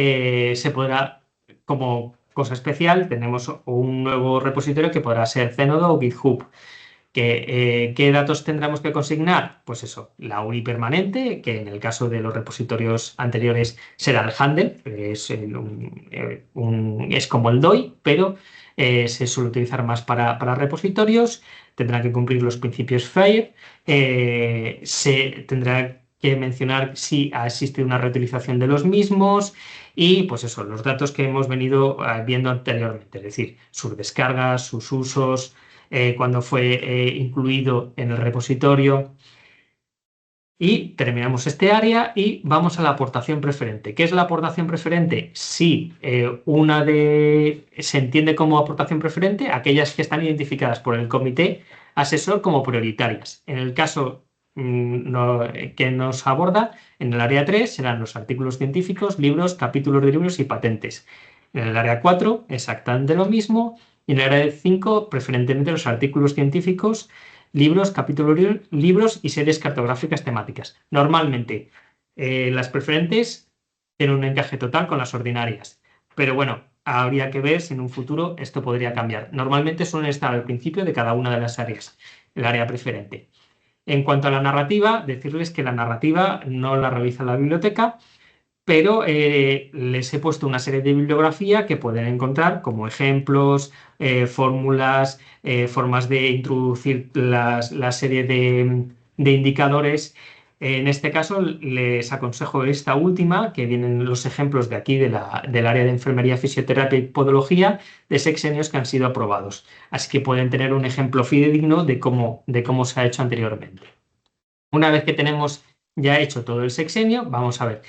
se podrá, como cosa especial, tenemos un nuevo repositorio que podrá ser Zenodo o GitHub. ¿Qué datos tendremos que consignar? Pues eso, la URI permanente, que en el caso de los repositorios anteriores será el handle, que es, es como el DOI, pero se suele utilizar más para repositorios. Tendrá que cumplir los principios FAIR, se tendrá que mencionar si ha existido una reutilización de los mismos y pues eso, los datos que hemos venido viendo anteriormente, es decir, sus descargas, sus usos, cuando fue incluido en el repositorio. Y terminamos este área y vamos a la aportación preferente. ¿Qué es la aportación preferente? Si se entiende como aportación preferente aquellas que están identificadas por el comité asesor como prioritarias. En el caso que nos aborda, en el área 3 serán los artículos científicos, libros, capítulos de libros y patentes. En el área 4 exactamente lo mismo. Y en el área 5 preferentemente los artículos científicos, libros, capítulos, libros y series cartográficas temáticas. Normalmente, las preferentes tienen un encaje total con las ordinarias. Pero bueno, habría que ver si en un futuro esto podría cambiar. Normalmente suelen estar al principio de cada una de las áreas, el área preferente. En cuanto a la narrativa, decirles que la narrativa no la realiza la biblioteca, pero les he puesto una serie de bibliografía que pueden encontrar como ejemplos, fórmulas, formas de introducir la serie de indicadores. En este caso les aconsejo esta última, que vienen los ejemplos de aquí del área de enfermería, fisioterapia y podología de sexenios que han sido aprobados. Así que pueden tener un ejemplo fidedigno de cómo se ha hecho anteriormente. Una vez que tenemos ya hecho todo el sexenio, vamos a ver.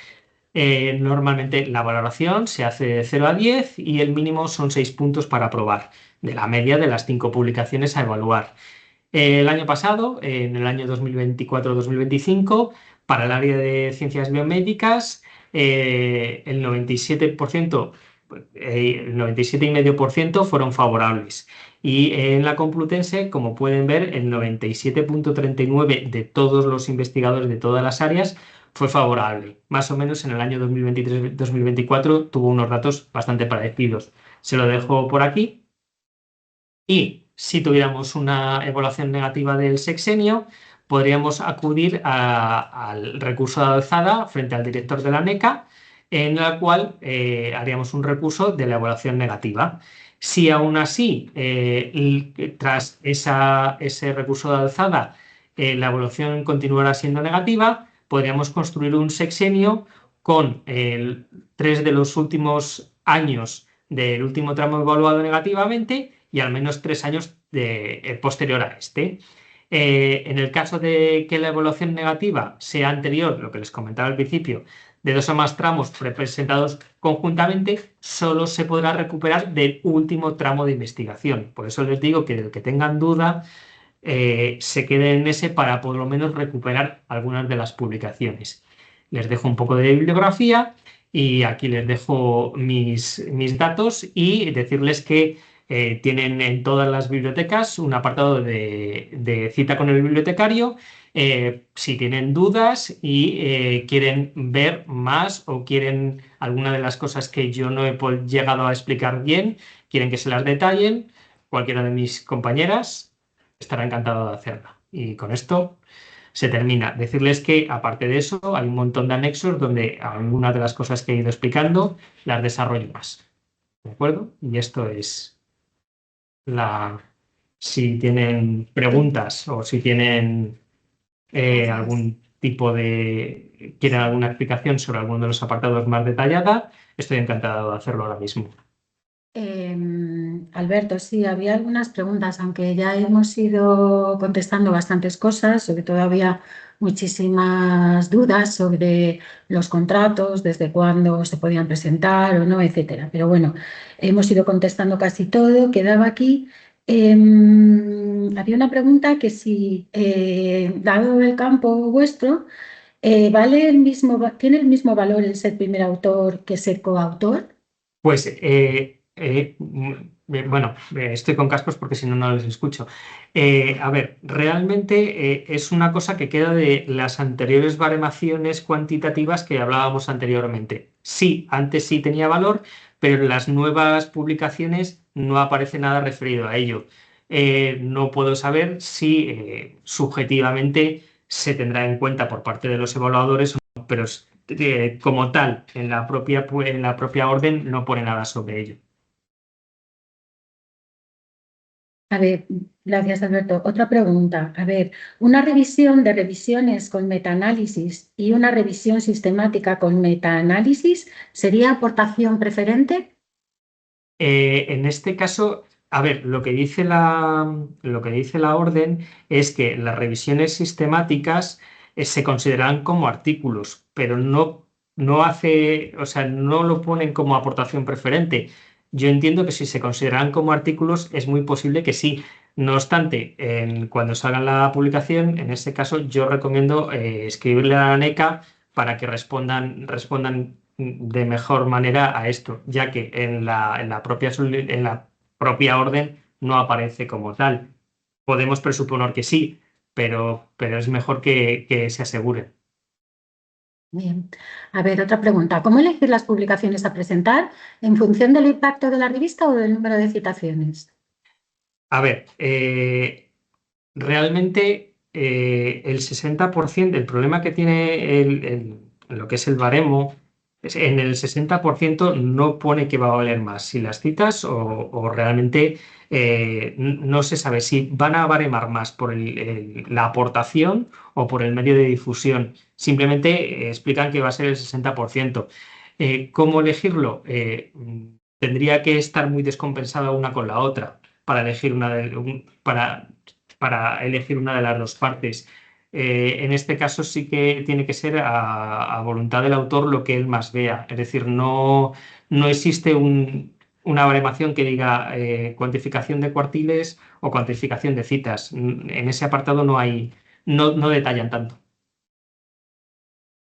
Normalmente la valoración se hace de 0 a 10 y el mínimo son 6 puntos para aprobar, de la media de las 5 publicaciones a evaluar. El año pasado, en el año 2024-2025, para el área de ciencias biomédicas, el 97%, el 97,5% fueron favorables. Y en la Complutense, como pueden ver, el 97,39% de todos los investigadores de todas las áreas fue favorable. Más o menos en el año 2023-2024 tuvo unos datos bastante parecidos. Se lo dejo por aquí. Y si tuviéramos una evaluación negativa del sexenio, podríamos acudir al recurso de alzada frente al director de la NECA, en la cual haríamos un recurso de la evaluación negativa. Si aún así, tras ese recurso de alzada, la evaluación continuara siendo negativa, podríamos construir un sexenio con 3 de los últimos años del último tramo evaluado negativamente y al menos 3 años posterior a este. En el caso de que la evaluación negativa sea anterior, lo que les comentaba al principio, de 2 o más tramos presentados conjuntamente, solo se podrá recuperar del último tramo de investigación. Por eso les digo que del que tengan duda, se queden en ese para por lo menos recuperar algunas de las publicaciones. Les dejo un poco de bibliografía y aquí les dejo mis datos y decirles que tienen en todas las bibliotecas un apartado de cita con el bibliotecario. Si tienen dudas y quieren ver más o quieren alguna de las cosas que yo no he llegado a explicar bien, quieren que se las detallen, cualquiera de mis compañeras estará encantado de hacerla. Y con esto se termina. Decirles que, aparte de eso, hay un montón de anexos donde algunas de las cosas que he ido explicando las desarrollo más. ¿De acuerdo? Y esto es si tienen preguntas o si tienen algún tipo quieren alguna explicación sobre alguno de los apartados más detallada, estoy encantado de hacerlo ahora mismo. Alberto, sí, había algunas preguntas, aunque ya hemos ido contestando bastantes cosas, sobre todo había muchísimas dudas sobre los contratos, desde cuándo se podían presentar o no, etcétera. Pero bueno, hemos ido contestando casi todo. Quedaba aquí. Había una pregunta que si, dado el campo vuestro, ¿tiene el mismo valor el ser primer autor que ser coautor? Pues bueno, estoy con cascos porque si no, no les escucho. A ver, realmente es una cosa que queda de las anteriores baremaciones cuantitativas que hablábamos anteriormente. sí, antes sí tenía valor, pero en las nuevas publicaciones no aparece nada referido a ello. No puedo saber si subjetivamente se tendrá en cuenta por parte de los evaluadores o no, pero como tal, en la propia orden no pone nada sobre ello. A ver, gracias Alberto. Otra pregunta. A ver, una revisión de revisiones con metaanálisis y una revisión sistemática con metaanálisis, ¿sería aportación preferente? En este caso, a ver, lo que dice la orden es que las revisiones sistemáticas se consideran como artículos, pero no hace, o sea, no lo ponen como aportación preferente. Yo entiendo que si se consideran como artículos es muy posible que sí. No obstante, cuando salga la publicación, en este caso yo recomiendo escribirle a la NECA para que respondan de mejor manera a esto, ya que en la propia orden no aparece como tal. Podemos presuponer que sí, pero es mejor que se asegure. Bien. A ver, otra pregunta. ¿Cómo elegir las publicaciones a presentar en función del impacto de la revista o del número de citaciones? A ver, realmente el 60%, el problema que tiene lo que es el baremo, en el 60% no pone que va a valer más, si las citas o realmente no se sabe si van a baremar más por la aportación o por el medio de difusión. Simplemente explican que va a ser el 60%. ¿Cómo elegirlo? Tendría que estar muy descompensada una con la otra para elegir para elegir una de las dos partes. En este caso sí que tiene que ser a voluntad del autor lo que él más vea. Es decir, no existe una baremación que diga cuantificación de cuartiles o cuantificación de citas. En ese apartado no detallan tanto.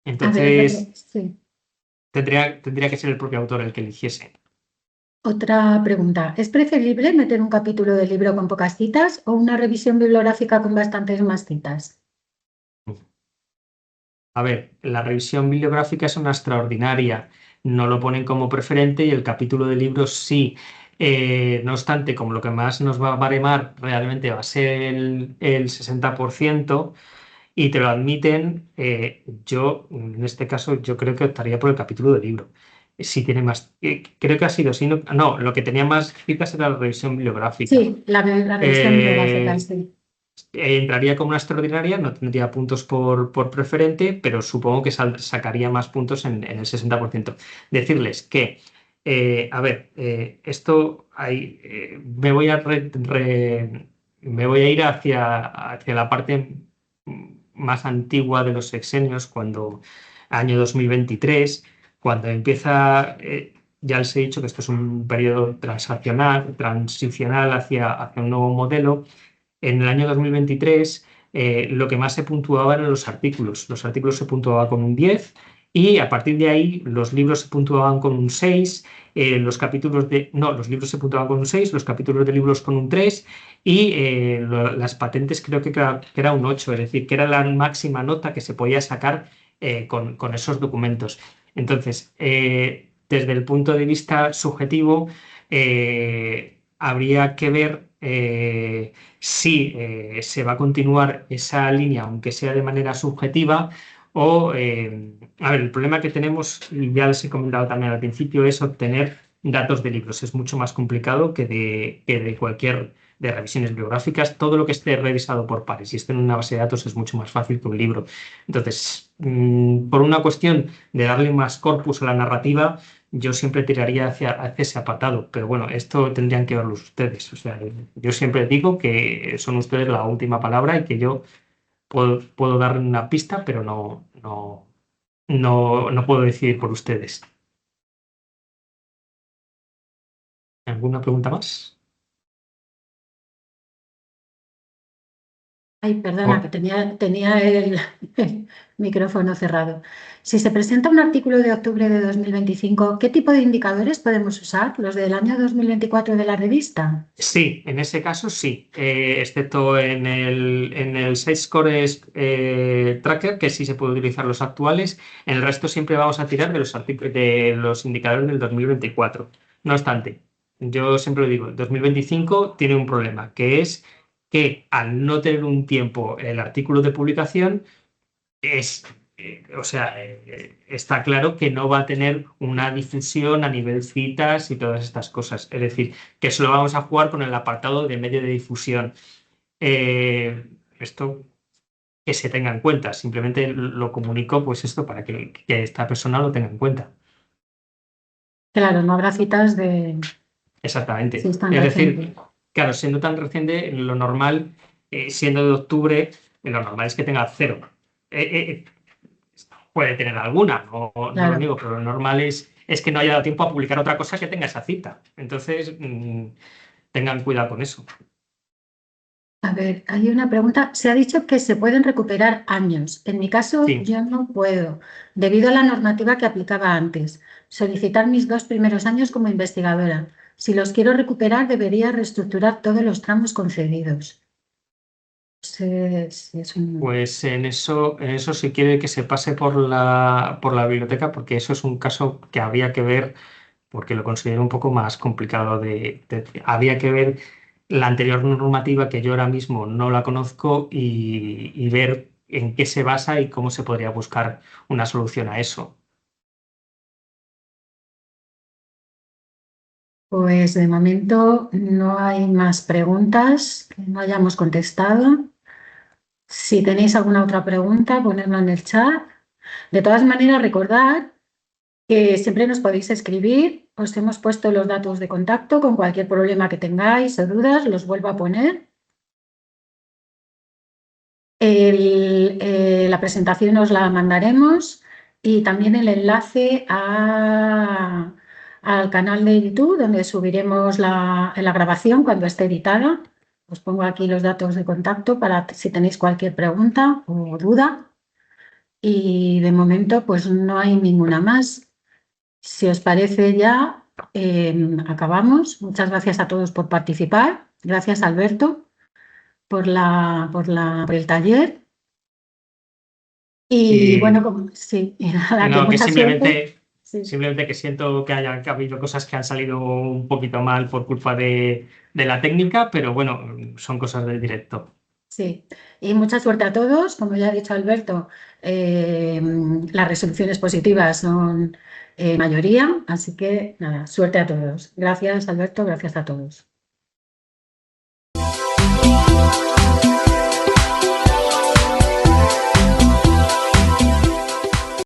A ver, Entonces, sí. tendría que ser el propio autor el que eligiese. Otra pregunta. ¿Es preferible meter un capítulo del libro con pocas citas o una revisión bibliográfica con bastantes más citas? A ver, la revisión bibliográfica es una extraordinaria, no lo ponen como preferente y el capítulo de libros sí. No obstante, como lo que más nos va a baremar realmente va a ser el 60% y te lo admiten, yo en este caso yo creo que optaría por el capítulo de libro. Si tiene más, creo que ha sido, si no, no, lo que tenía más citas era la revisión bibliográfica. Sí, la revisión bibliográfica, Eh, sí. Entraría como una extraordinaria, no tendría puntos por preferente, pero supongo que sacaría más puntos en el 60%. Decirles que, a ver, esto hay, me voy a ir hacia la parte más antigua de los sexenios, año 2023, cuando empieza, ya les he dicho que esto es un periodo transicional hacia un nuevo modelo. En el año 2023, lo que más se puntuaba eran los artículos. Los artículos se puntuaban con un 10 y a partir de ahí los libros se puntuaban con un 6, los libros se puntuaban con un 6, los capítulos de libros con un 3 y las patentes creo que era un 8, es decir, que era la máxima nota que se podía sacar con esos documentos. Entonces, desde el punto de vista subjetivo, habría que ver si se va a continuar esa línea, aunque sea de manera subjetiva, a ver, el problema que tenemos, y ya les he comentado también al principio, es obtener datos de libros. Es mucho más complicado que de cualquier de revisiones bibliográficas. Todo lo que esté revisado por pares y esté en una base de datos es mucho más fácil que un libro. Entonces, por una cuestión de darle más corpus a la narrativa, yo siempre tiraría hacia ese apartado, pero bueno, esto tendrían que verlo ustedes. O sea, yo siempre digo que son ustedes la última palabra y que yo puedo dar una pista, pero no puedo decidir por ustedes. ¿Alguna pregunta más? Ay, perdona, que tenía el micrófono cerrado. Si se presenta un artículo de octubre de 2025, ¿qué tipo de indicadores podemos usar? ¿Los del año 2024 de la revista? Sí, en ese caso sí, excepto en el Sitescore Tracker, que sí se puede utilizar los actuales, en el resto siempre vamos a tirar de los indicadores del 2024. No obstante, yo siempre lo digo, el 2025 tiene un problema, que es que al no tener un tiempo el artículo de publicación, es, o sea, está claro que no va a tener una difusión a nivel citas y todas estas cosas. Es decir, que solo vamos a jugar con el apartado de medio de difusión. Esto que se tenga en cuenta. Simplemente lo comunico, pues esto, para que esta persona lo tenga en cuenta. Claro, no habrá citas de si Exactamente. es tan Es reciente. decir, claro, siendo tan reciente, lo normal, siendo de octubre, lo normal es que tenga cero. Eh, eh, Puede tener alguna, no lo Claro. niego, pero lo normal es que no haya dado tiempo a publicar otra cosa que tenga esa cita. Entonces, tengan cuidado con eso. A ver, hay una pregunta. Se ha dicho que se pueden recuperar años. En mi caso, Sí, yo no puedo, debido a la normativa que aplicaba antes, solicitar mis 2 primeros años como investigadora. Si los quiero recuperar, debería reestructurar todos los tramos concedidos. Sí, es pues en eso sí quiere que se pase por la biblioteca, porque eso es un caso que habría que ver, porque lo considero un poco más complicado habría que ver la anterior normativa, que yo ahora mismo no la conozco, y ver en qué se basa y cómo se podría buscar una solución a eso. Pues de momento no hay más preguntas que no hayamos contestado. Si tenéis alguna otra pregunta, ponedla en el chat. De todas maneras, recordad que siempre nos podéis escribir. Os hemos puesto los datos de contacto con cualquier problema que tengáis o dudas, los vuelvo a poner. La presentación os la mandaremos y también el enlace al canal de YouTube donde subiremos la grabación cuando esté editada. Os pongo aquí los datos de contacto para si tenéis cualquier pregunta o duda. Y de momento pues no hay ninguna más. Si os parece ya, acabamos. Muchas gracias a todos por participar. Gracias, Alberto, por el taller. Y bueno, Y, sí, y y nada, que no, que mucha suerte. Sí, simplemente que siento que ha habido cosas que han salido un poquito mal por culpa de la técnica, pero bueno, son cosas del directo. sí. Y mucha suerte a todos. Como ya ha dicho Alberto, eh, las resoluciones positivas son mayoría, así que nada, suerte a todos. Gracias, Alberto, gracias a todos.